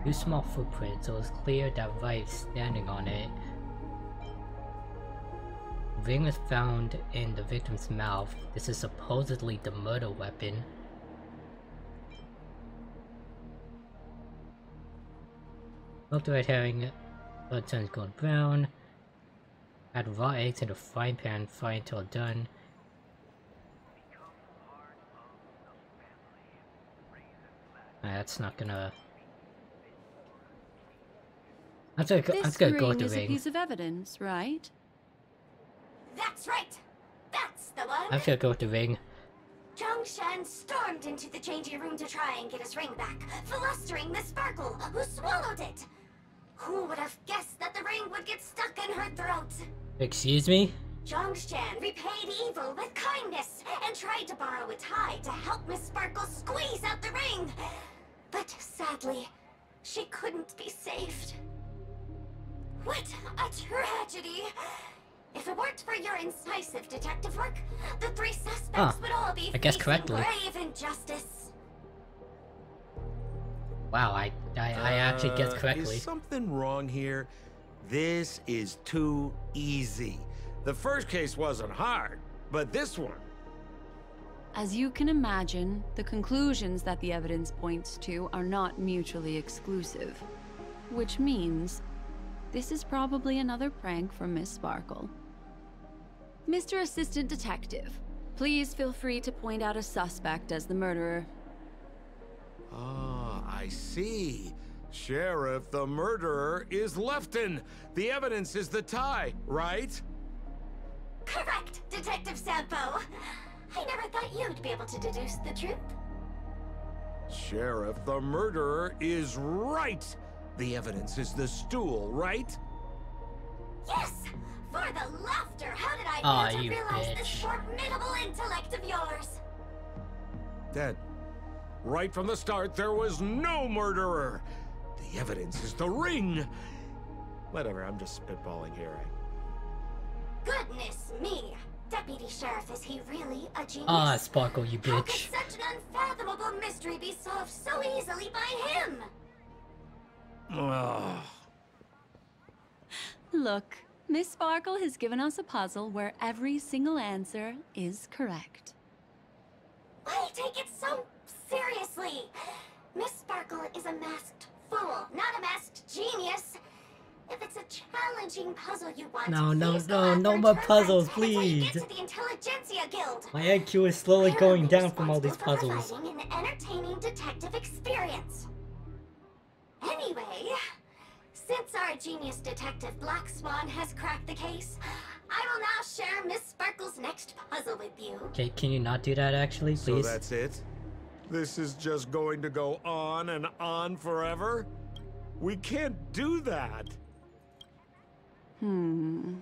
Two small footprints, so it's clear that Vite's standing on it. The ring was found in the victim's mouth. This is supposedly the murder weapon. Milk the red herring, blood turns golden brown. Add raw eggs in a frying pan, fry until done. That's not gonna... I'm just This gonna go ring with the is a ring. piece of evidence, right? That's right! That's the one! I'm just gonna go with the ring. Zhongshan stormed into the changing room to try and get his ring back, flustering Miss Sparkle, who swallowed it! Who would have guessed that the ring would get stuck in her throat? Excuse me? Zhongshan repaid evil with kindness and tried to borrow a tie to help Miss Sparkle squeeze out the ring. But sadly, she couldn't be saved. What a tragedy! If it weren't for your incisive detective work, the three suspects would all be I guess facing correctly. grave injustice. Wow, I actually guessed correctly. Is something wrong here? This is too easy. The first case wasn't hard, but this one... As you can imagine, the conclusions that the evidence points to are not mutually exclusive. Which means, this is probably another prank from Miss Sparkle. Mr. Assistant Detective, please feel free to point out a suspect as the murderer. Ah, I see. Sheriff, the murderer is Lefton. The evidence is the tie, right? Correct, Detective Sampo. I never thought you'd be able to deduce the truth. Sheriff, the murderer is right. The evidence is the stool, right? Yes! For the laughter! How did I Aw, fail to you realize this bitch. formidable intellect of yours? Then, right from the start, there was no murderer. The evidence is the ring. Whatever, I'm just spitballing here. Goodness me! Deputy Sheriff, is he really a genius? Ah, Sparkle, you How could bitch. such an unfathomable mystery be solved so easily by him? Ugh. Look, Miss Sparkle has given us a puzzle where every single answer is correct. Why take it so seriously? Miss Sparkle is a masked fool, not a masked genius. If it's a challenging puzzle you want, No, no, please no, go no after more Turner puzzles, until you please. get to the Intelligentsia Guild. My IQ is slowly They're going only down from all these responsible for puzzles. providing an entertaining detective experience. Anyway, since our genius detective Black Swan has cracked the case, I will now share Miss Sparkle's next puzzle with you. Okay, can you not do that actually, please? So that's it? This is just going to go on and on forever? We can't do that. Hmm.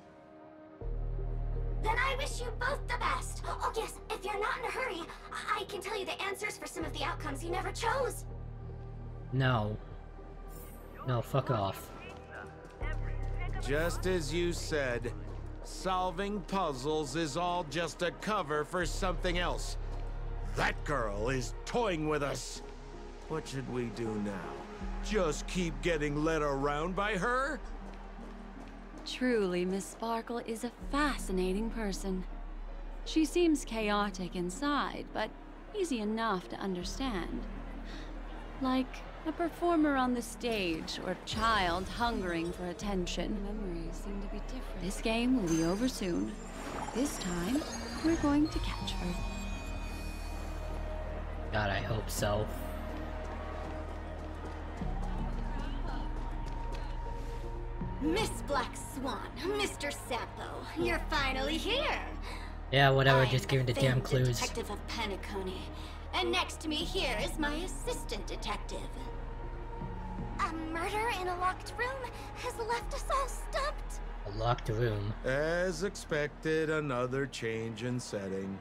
Then I wish you both the best. Oh yes, if you're not in a hurry, I can tell you the answers for some of the outcomes you never chose. No. No, fuck off. Just as you said, solving puzzles is all just a cover for something else. That girl is toying with us. What should we do now? Just keep getting led around by her? Truly, Miss Sparkle is a fascinating person. She seems chaotic inside, but easy enough to understand. Like a performer on the stage or a child hungering for attention. Memories seem to be different. This game will be over soon. This time, we're going to catch her. God, I hope so. Miss Black Swan, Mr. Sampo, you're finally here. Yeah, whatever, I'm just give me the damn famed clues. Detective of Penacony, and next to me here is my assistant detective. A murder in a locked room has left us all stumped. A locked room. As expected, another change in setting.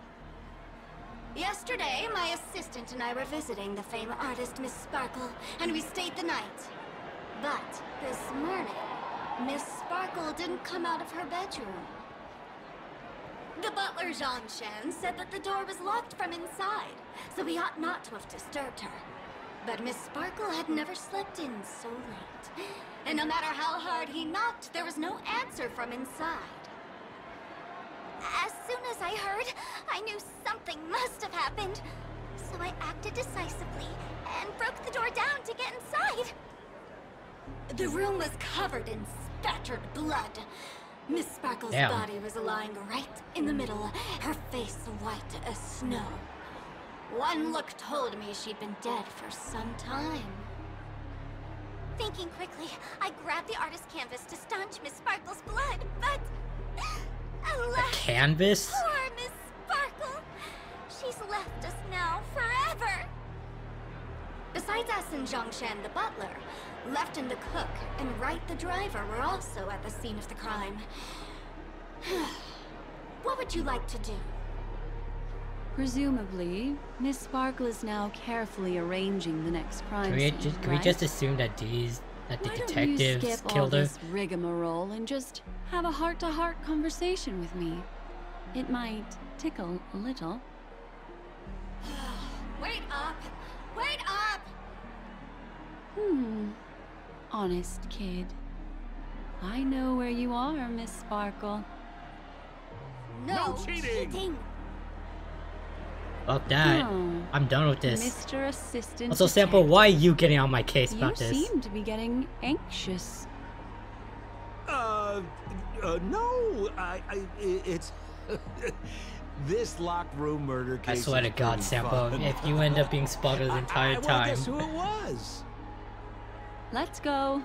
Yesterday, my assistant and I were visiting the famed artist Miss Sparkle, and we stayed the night. But this morning, Miss Sparkle didn't come out of her bedroom. The butler, Jean-Shen, said that the door was locked from inside, so we ought not to have disturbed her. But Miss Sparkle had never slept in so late. And no matter how hard he knocked, there was no answer from inside. As soon as I heard, I knew something must have happened. So I acted decisively and broke the door down to get inside. The room was covered in spattered blood. Miss Sparkle's Damn. body was lying right in the middle, her face white as snow. One look told me she'd been dead for some time. Thinking quickly, I grabbed the artist's canvas to staunch Miss Sparkle's blood, but... alas, Canvas? poor Miss Sparkle! She's left us now forever! Besides us and Zhongshan the butler, Lefton the cook and Wright the driver were also at the scene of the crime. What would you like to do? Presumably, Miss Sparkle is now carefully arranging the next crime Can we scene, just, can right? we just assume that these That the Why don't you detectives skip all killed her. this rigmarole and just have a heart-to-heart conversation with me? It might tickle a little. Wait up! Wait up! Honest kid. I know where you are, Miss Sparkle. No, cheating! Fuck that. Oh, I'm done with this. Mr. Assistant Also, Sample, Detective, why are you getting on my case about you this? seem to be getting anxious. No, it's... This locked room murder I case swear to is God, pretty Sample, fun. if you end up being Sparkle the entire Well, time. guess who it was? Let's go.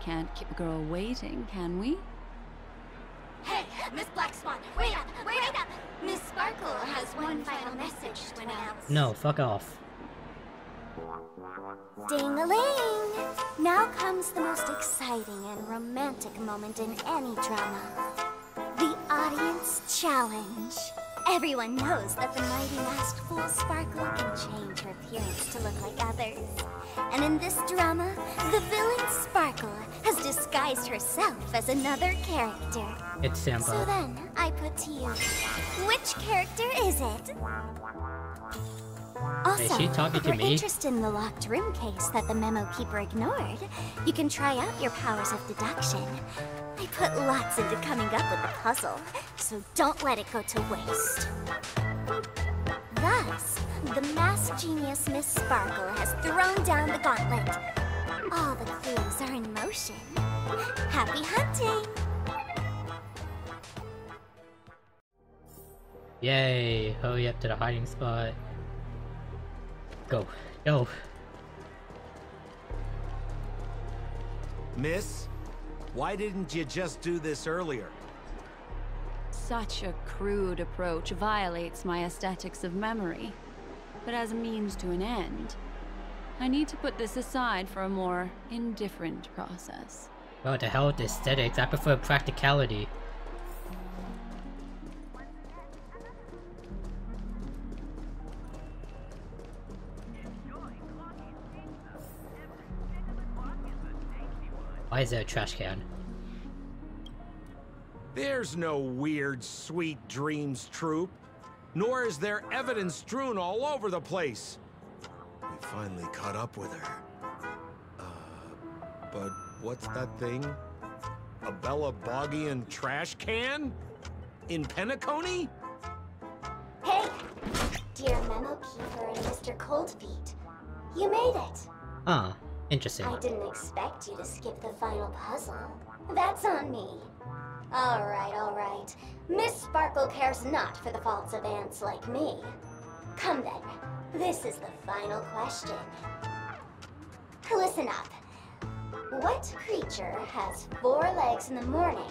Can't keep a girl waiting, can we? Hey, Miss Black Swan, wait up! Wait up! Miss Sparkle has one final message to announce. No, fuck off. Ding-a-ling! Now comes the most exciting and romantic moment in any drama. The audience challenge. Everyone knows that the mighty masked fool Sparkle can change her appearance to look like others. And in this drama, the villain Sparkle has disguised herself as another character. It's Sample. So then, I put to you, which character is it? Also, Is she talking if to you're me? interested in the locked room case that the memo keeper ignored, you can try out your powers of deduction. I put lots into coming up with the puzzle, so don't let it go to waste. Thus, the masked genius Miss Sparkle has thrown down the gauntlet. All the clues are in motion. Happy hunting! Yay, hurry up to the hiding spot. Go, go. Miss, why didn't you just do this earlier? Such a crude approach violates my aesthetics of memory. But as a means to an end, I need to put this aside for a more indifferent process. Well, to hell with aesthetics, I prefer practicality. Why is there a trash can? There's no weird, sweet dreams troupe. Nor is there evidence strewn all over the place. We finally caught up with her. But what's that thing? A Bella Boggian trash can? In Penacony? Hey, dear Memo Keeper and Mr. Coldfeet, you made it. Ah, interesting. I didn't expect you to skip the final puzzle. That's on me. All right. Miss Sparkle cares not for the faults of ants like me. Come then, this is the final question. Listen up. What creature has 4 legs in the morning,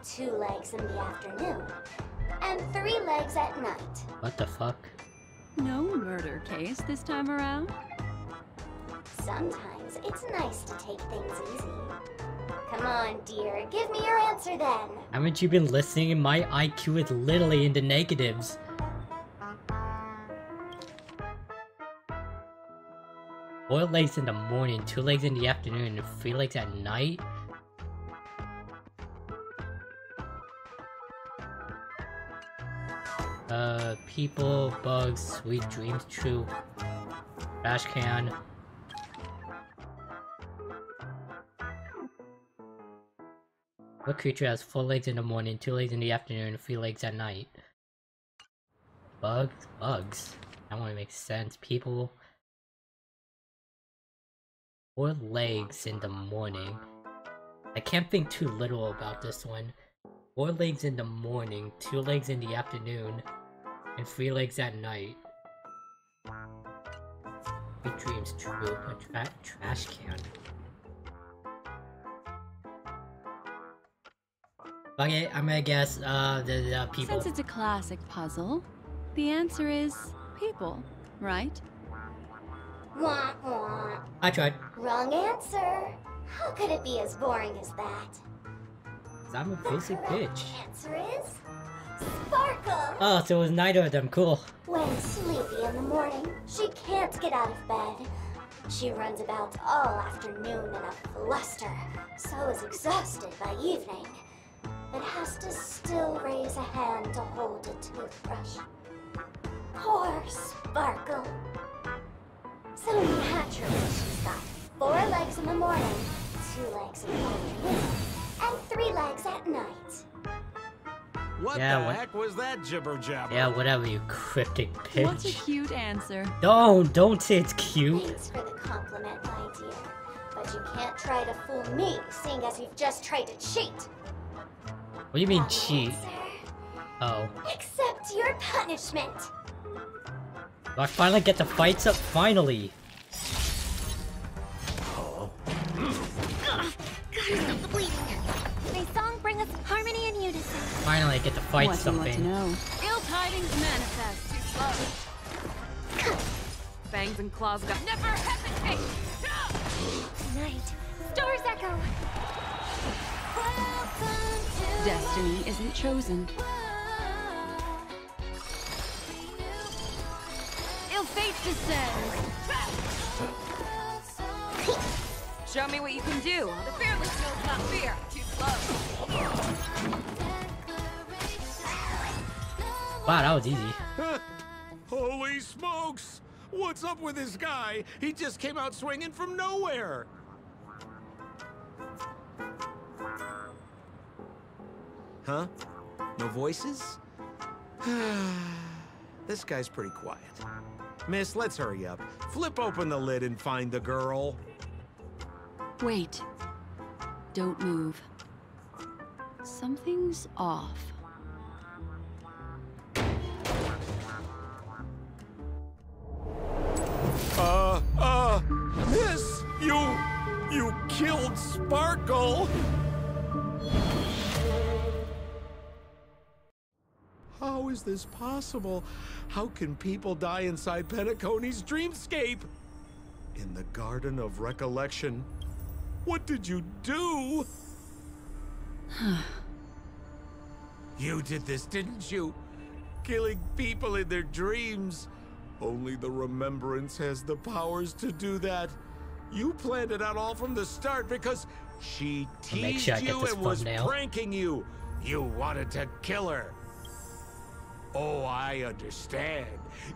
2 legs in the afternoon, and 3 legs at night? What the fuck? No murder case this time around? Sometimes it's nice to take things easy. Come on, dear, give me your answer then. Haven't you been listening? My IQ is literally in the negatives. Four legs in the morning, 2 legs in the afternoon, and 3 legs at night? People, bugs, sweet dreams, true. Trash can. What creature has 4 legs in the morning, 2 legs in the afternoon, and 3 legs at night? Bugs? Bugs? That one makes sense. People... 4 legs in the morning. I can't think too little about this one. 4 legs in the morning, 2 legs in the afternoon, and 3 legs at night. Sweet dreams, true. A trash can. Okay, I'm gonna guess, the people. Since it's a classic puzzle, the answer is people, right? Wah wah. I tried. Wrong answer. How could it be as boring as that? 'Cause I'm a basic bitch. Answer is Sparkle. Oh, so it was neither of them. Cool. When sleepy in the morning, she can't get out of bed. She runs about all afternoon in a fluster, so is exhausted by evening, but has to still raise a hand to hold a toothbrush. Poor Sparkle. So naturally, she's got 4 legs in the morning, 2 legs in the afternoon, and 3 legs at night. What the heck was that jibber jabber? Yeah, whatever, you cryptic bitch. What a cute answer. Don't say it's cute. Thanks for the compliment, my dear. But you can't try to fool me, seeing as you've just tried to cheat. What do you mean cheat? Oh. Accept your punishment. I finally get the fights up, finally. Gotta stop the bleeding. May song bring us harmony and unison. Finally I get to fight What something. do you want to know? Ill tidings manifest. Too slow. Fangs and claws got never hesitate. Tonight, stars echo. Destiny isn't chosen. Ill fate descends. Show me what you can do. The fearless knows not fear. Too slow. Wow, that was easy. Holy smokes! What's up with this guy? He just came out swinging from nowhere. Huh? No voices? This guy's pretty quiet. Miss, let's hurry up. Flip open the lid and find the girl. Wait. Don't move. Something's off. Miss, you killed Sparkle. How is this possible? How can people die inside Penacony's dreamscape? In the Garden of Recollection. What did you do? You did this, didn't you? Killing people in their dreams. Only the Remembrance has the powers to do that. You planned it out all from the start because she teased you and was pranking you. You wanted to kill her. Oh, I understand.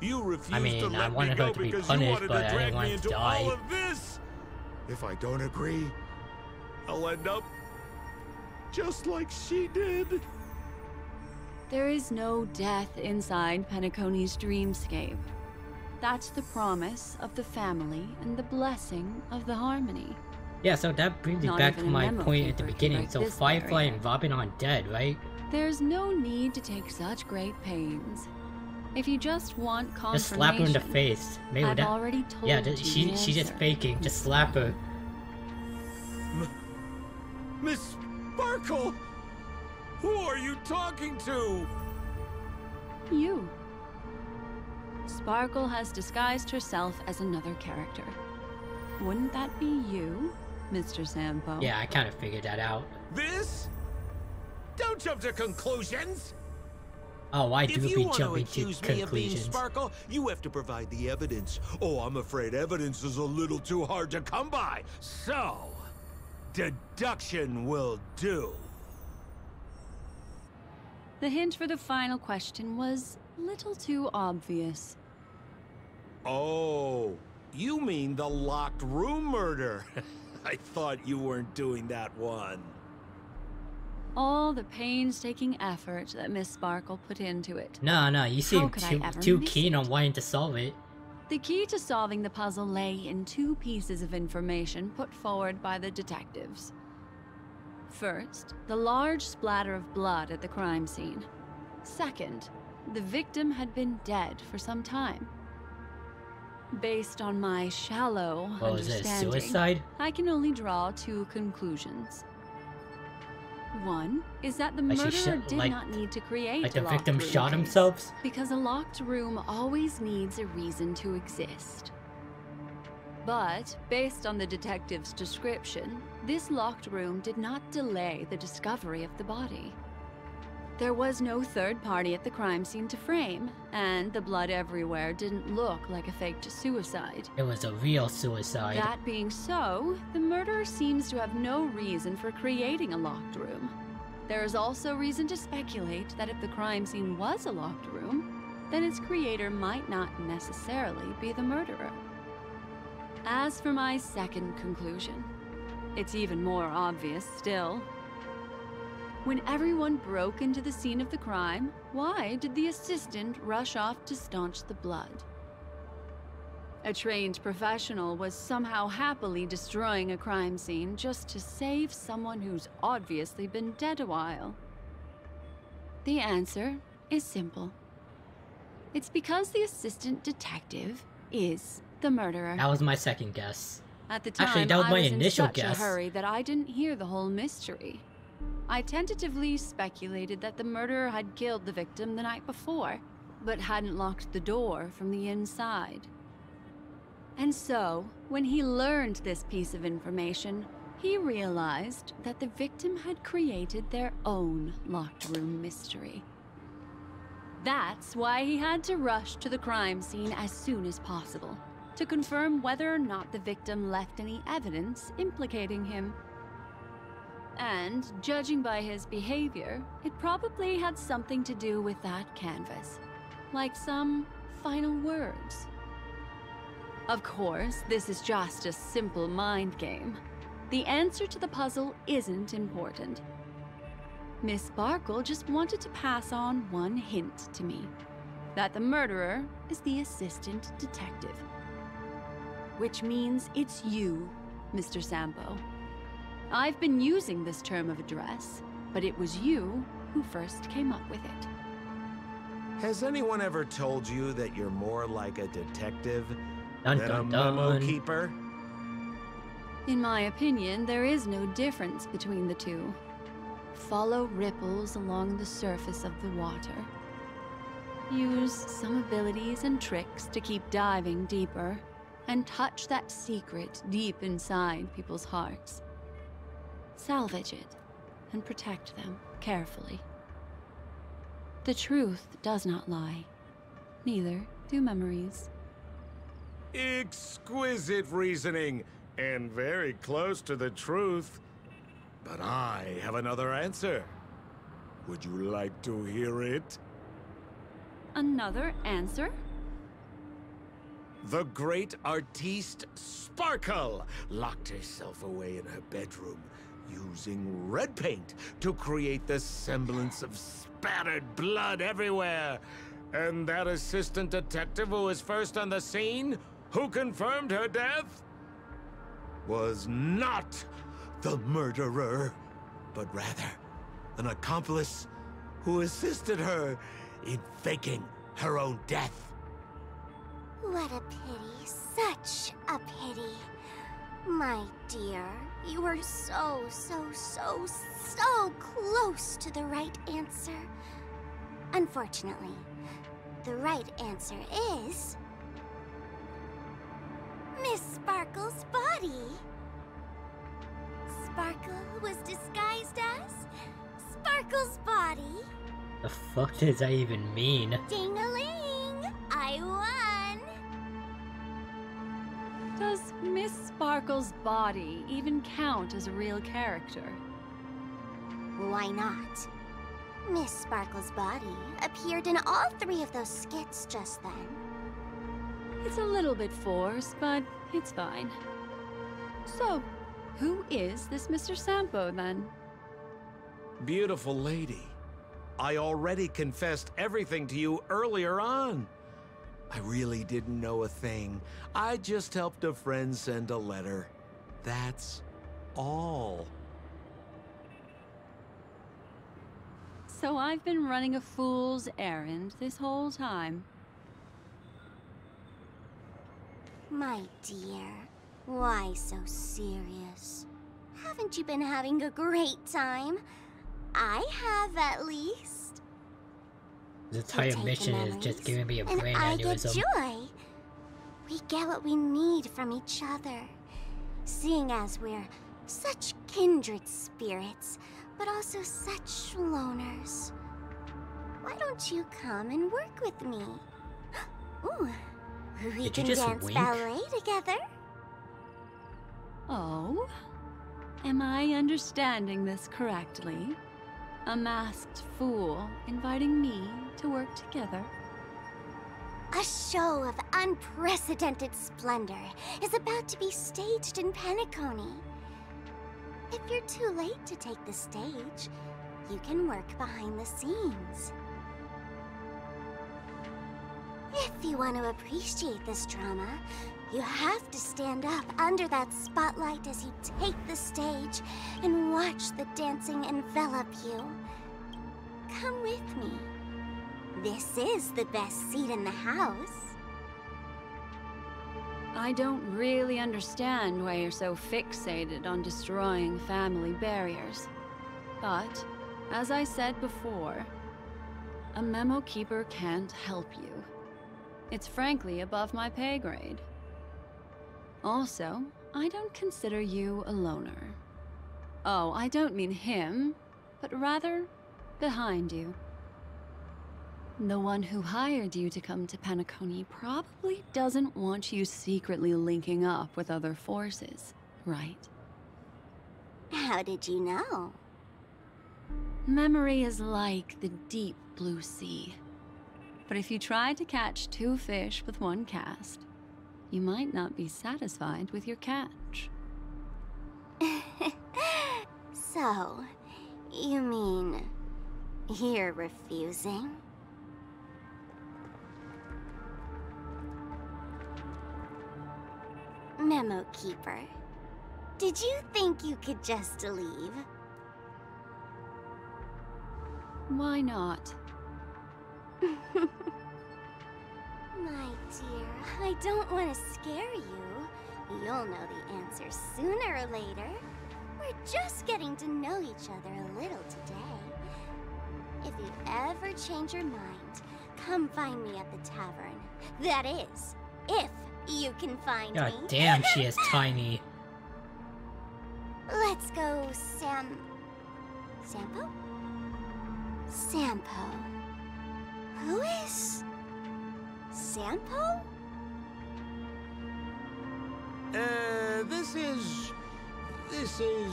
You refused to let me go because you wanted to drag me into all of this. If I don't agree, I'll end up just like she did. There is no death inside Penacony's dreamscape. That's the promise of the family and the blessing of the harmony. Yeah, so that brings me back to my point at the beginning. So Firefly and Robin aren't dead, right? There's no need to take such great pains. If you just want confirmation, just slap her in the face. Maybe I've already told you she's just faking. Just slap her. Miss Sparkle, who are you talking to? You. Sparkle has disguised herself as another character. Wouldn't that be you, Mr. Sampo? Yeah, I kind of figured that out. This? Don't jump to conclusions. Oh, I do be jumping to conclusions. If you want to accuse me of being Sparkle, you have to provide the evidence. Oh, I'm afraid evidence is a little too hard to come by. So, deduction will do. The hint for the final question was a little too obvious. Oh, you mean the locked room murder. I thought you weren't doing that one. All the painstaking effort that Miss Sparkle put into it. No, you seem too keen on wanting to solve it. The key to solving the puzzle lay in 2 pieces of information put forward by the detectives. First, the large splatter of blood at the crime scene. Second, the victim had been dead for some time. Based on my shallow understanding, suicide? I can only draw 2 conclusions. One is that the murderer did not need to create like the victim shot themselves? Because a locked room always needs a reason to exist. But, based on the detective's description, this locked room did not delay the discovery of the body. There was no third party at the crime scene to frame, and the blood everywhere didn't look like a faked suicide. It was a real suicide. That being so, the murderer seems to have no reason for creating a locked room. There is also reason to speculate that if the crime scene was a locked room, then its creator might not necessarily be the murderer. As for my second conclusion, it's even more obvious still. When everyone broke into the scene of the crime, why did the assistant rush off to staunch the blood? A trained professional was somehow happily destroying a crime scene just to save someone who's obviously been dead a while. The answer is simple. It's because the assistant detective is the murderer. That was my second guess. At the time, Actually, that was my I was initial in such guess. a hurry that I didn't hear the whole mystery. I tentatively speculated that the murderer had killed the victim the night before, but hadn't locked the door from the inside. And so, when he learned this piece of information, he realized that the victim had created their own locked room mystery. That's why he had to rush to the crime scene as soon as possible, to confirm whether or not the victim left any evidence implicating him. And, judging by his behavior, it probably had something to do with that canvas. Like some final words. Of course, this is just a simple mind game. The answer to the puzzle isn't important. Miss Sparkle just wanted to pass on one hint to me. That the murderer is the assistant detective. Which means it's you, Mr. Sampo. I've been using this term of address, but it was you who first came up with it. Has anyone ever told you that you're more like a detective Dun, than dun, a dun. memo keeper? In my opinion, there is no difference between the two. Follow ripples along the surface of the water. Use some abilities and tricks to keep diving deeper, and touch that secret deep inside people's hearts. Salvage it, and protect them carefully. The truth does not lie. Neither do memories. Exquisite reasoning, and very close to the truth. But I have another answer. Would you like to hear it? Another answer? The great artiste Sparkle locked herself away in her bedroom, using red paint to create the semblance of spattered blood everywhere. And that assistant detective who was first on the scene, who confirmed her death, was not the murderer, but rather an accomplice who assisted her in faking her own death. What a pity, such a pity. My dear, you were so close to the right answer. Unfortunately, the right answer is... Miss Sparkle's body. Sparkle was disguised as Sparkle's body. The fuck does that even mean? Ding-a-ling! I won! Does Miss Sparkle's body even count as a real character? Why not? Miss Sparkle's body appeared in all 3 of those skits just then. It's a little bit forced, but it's fine. So, who is this Mr. Sampo, then? Beautiful lady, I already confessed everything to you earlier on. I really didn't know a thing. I just helped a friend send a letter. That's all. So I've been running a fool's errand this whole time. My dear, why so serious? Haven't you been having a great time? I have, at least. The entire take the mission is just memories, giving me a and brain I get aneurysm. joy. We get what we need from each other, seeing as we're such kindred spirits, but also such loners. why don't you come and work with me? Ooh, we Did can you just dance wink? ballet together. Oh? Am I understanding this correctly? A masked fool inviting me to work together? A show of unprecedented splendor is about to be staged in Penacony. If you're too late to take the stage, you can work behind the scenes. If you want to appreciate this drama, you have to stand up under that spotlight as you take the stage and watch the dancing envelop you. Come with me. This is the best seat in the house. I don't really understand why you're so fixated on destroying family barriers. But, as I said before, a memo keeper can't help you. It's frankly above my pay grade. Also, I don't consider you a loner. Oh, I don't mean him, but rather behind you. The one who hired you to come to Penacony probably doesn't want you secretly linking up with other forces, right? How did you know? Memory is like the deep blue sea. But if you try to catch 2 fish with 1 cast, you might not be satisfied with your catch. So, you mean you're refusing? Memo Keeper, did you think you could just leave? Why not? My dear, I don't want to scare you. You'll know the answer sooner or later. We're just getting to know each other a little today. If you ever change your mind, come find me at the tavern. That is, if you can find God me. damn, she is tiny. Let's go, Sampo? Sampo. Who is Sampo? This is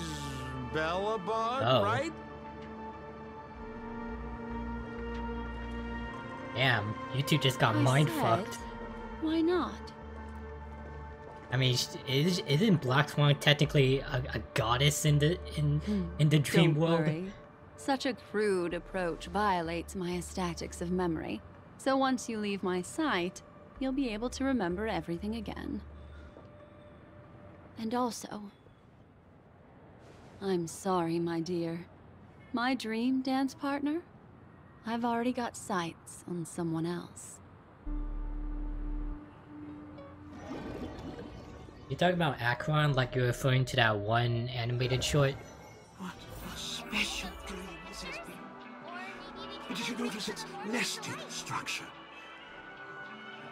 Bellabog, Oh. right? Damn, you two just got I mind said, fucked. Why not? I mean, isn't Black Swan technically a goddess in the dream Don't world? worry. Such a crude approach violates my statics of memory. So once you leave my sight, you'll be able to remember everything again. And also, I'm sorry, my dear. My dream dance partner? I've already got sights on someone else. You talking about Akron like you're referring to that one animated short? What a special dream this has been. And did you notice its nested structure?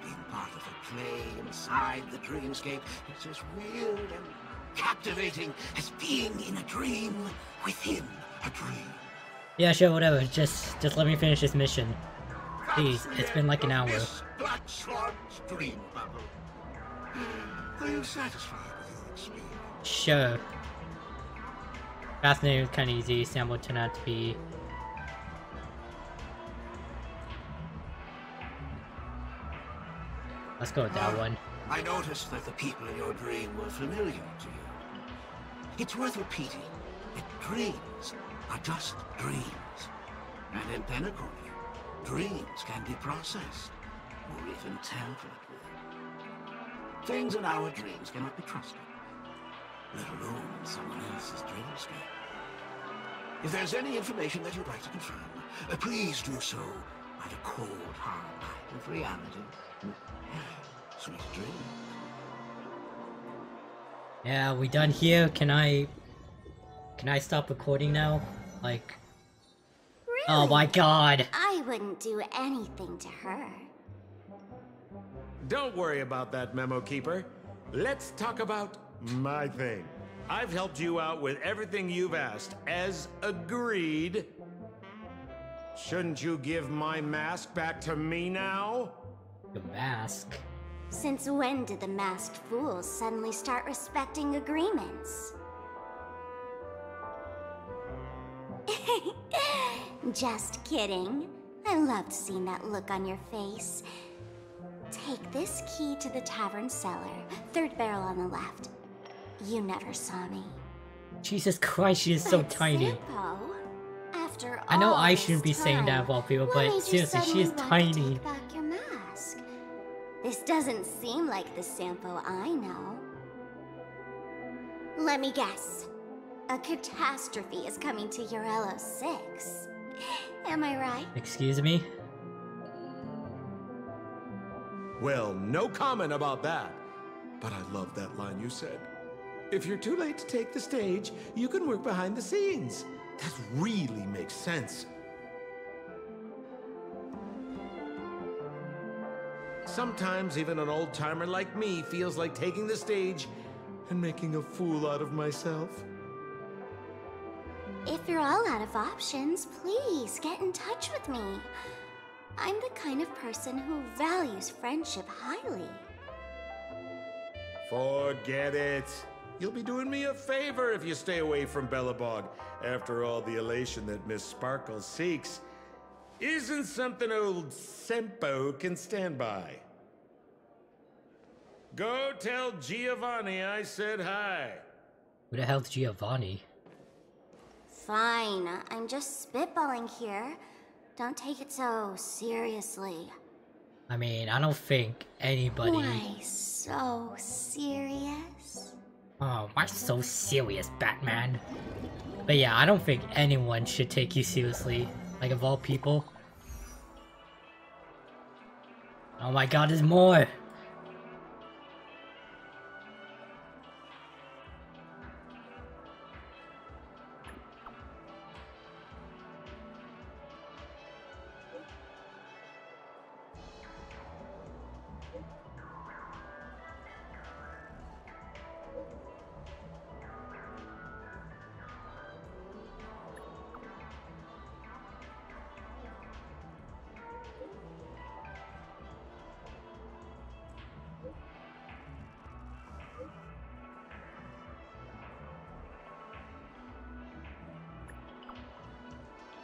Being part of a play inside the dreamscape is as weird and captivating as being in a dream within a dream. Yeah, sure, whatever. Just let me finish this mission. Please, it's been like an hour. This Black Swan's dream bubble. Are you satisfied with your experience? Sure. Fascinating was kinda easy. Sample turned out to be... Let's go with that one. I noticed that the people in your dream were familiar to you. It's worth repeating that dreams are just dreams. And in Penacony, dreams can be processed, or even tampered with. Things in our dreams cannot be trusted, let alone in someone else's dreamscape. If there's any information that you'd like to confirm, please do so by the cold, hard light of reality. Sweet dreams. Yeah, we done here? Can I stop recording now? Like... Really? Oh my god! I wouldn't do anything to her. Don't worry about that, Memo Keeper. Let's talk about my thing. I've helped you out with everything you've asked, as agreed. Shouldn't you give my mask back to me now? The mask? Since when did the masked fools suddenly start respecting agreements? Just kidding. I loved seeing that look on your face. Take this key to the tavern cellar, third barrel on the left. You never saw me. Jesus Christ, she is so But tiny. Sampo, after I know all I this shouldn't be saying that time, of all people, what but made you seriously, she is suddenly want to tiny. take back your mask? This doesn't seem like the Sampo I know. Let me guess. A catastrophe is coming to Urello 6. Am I right? Excuse me? Well, no comment about that. But I love that line you said. If you're too late to take the stage, you can work behind the scenes. That really makes sense. Sometimes even an old-timer like me feels like taking the stage and making a fool out of myself. If you're all out of options, please get in touch with me. I'm the kind of person who values friendship highly. Forget it. You'll be doing me a favor if you stay away from Bellabog. After all, the elation that Miss Sparkle seeks isn't something old Sempo can stand by. Go tell Giovanni I said hi. Who the hell's Giovanni? Fine, I'm just spitballing here. Don't take it so seriously. I mean, I don't think anybody... Why so serious? Oh, why so serious, Batman? But yeah, I don't think anyone should take you seriously. Like, of all people. Oh my god, there's more!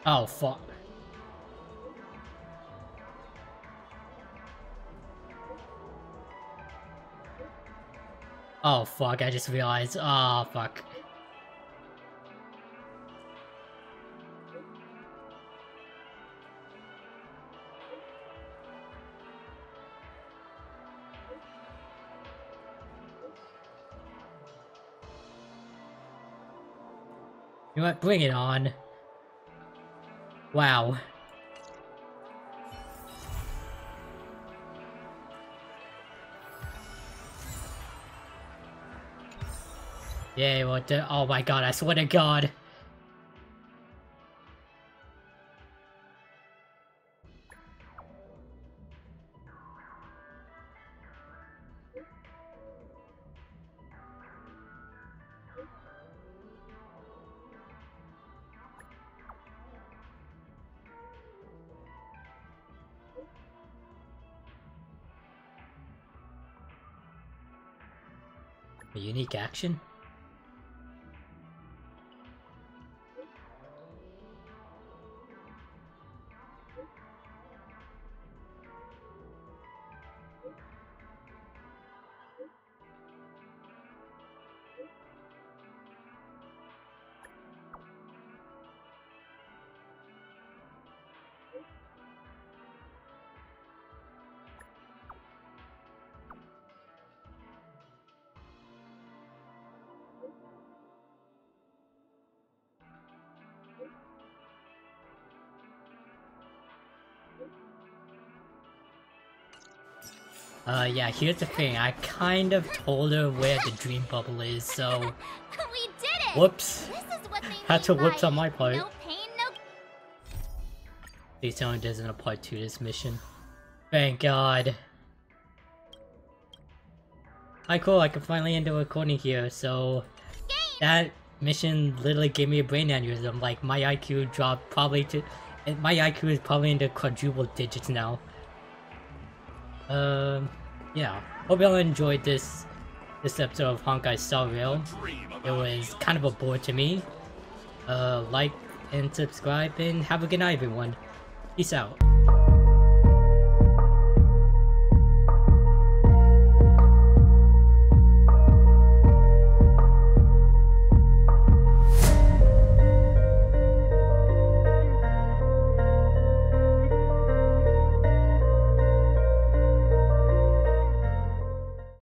Oh, fuck. Oh, fuck, I just realized. Oh, fuck. You know what? Bring it on. Wow. Yeah, what the— oh my god, I swear to god. A unique action? Yeah, here's the thing. I kind of told her where the dream bubble is, so... We did it! Whoops! This is what they Had to mean whoops by on my part. no pain, no... Please tell me there isn't a part 2 to this mission. Thank god. Hi, cool, I can finally end the recording here, so... That mission literally gave me a brain aneurysm, like my IQ dropped probably to My IQ is probably in the quadruple digits now. Yeah. Hope y'all enjoyed this episode of Honkai Star Rail. It was kind of a bore to me. Like and subscribe and have a good night, everyone. Peace out.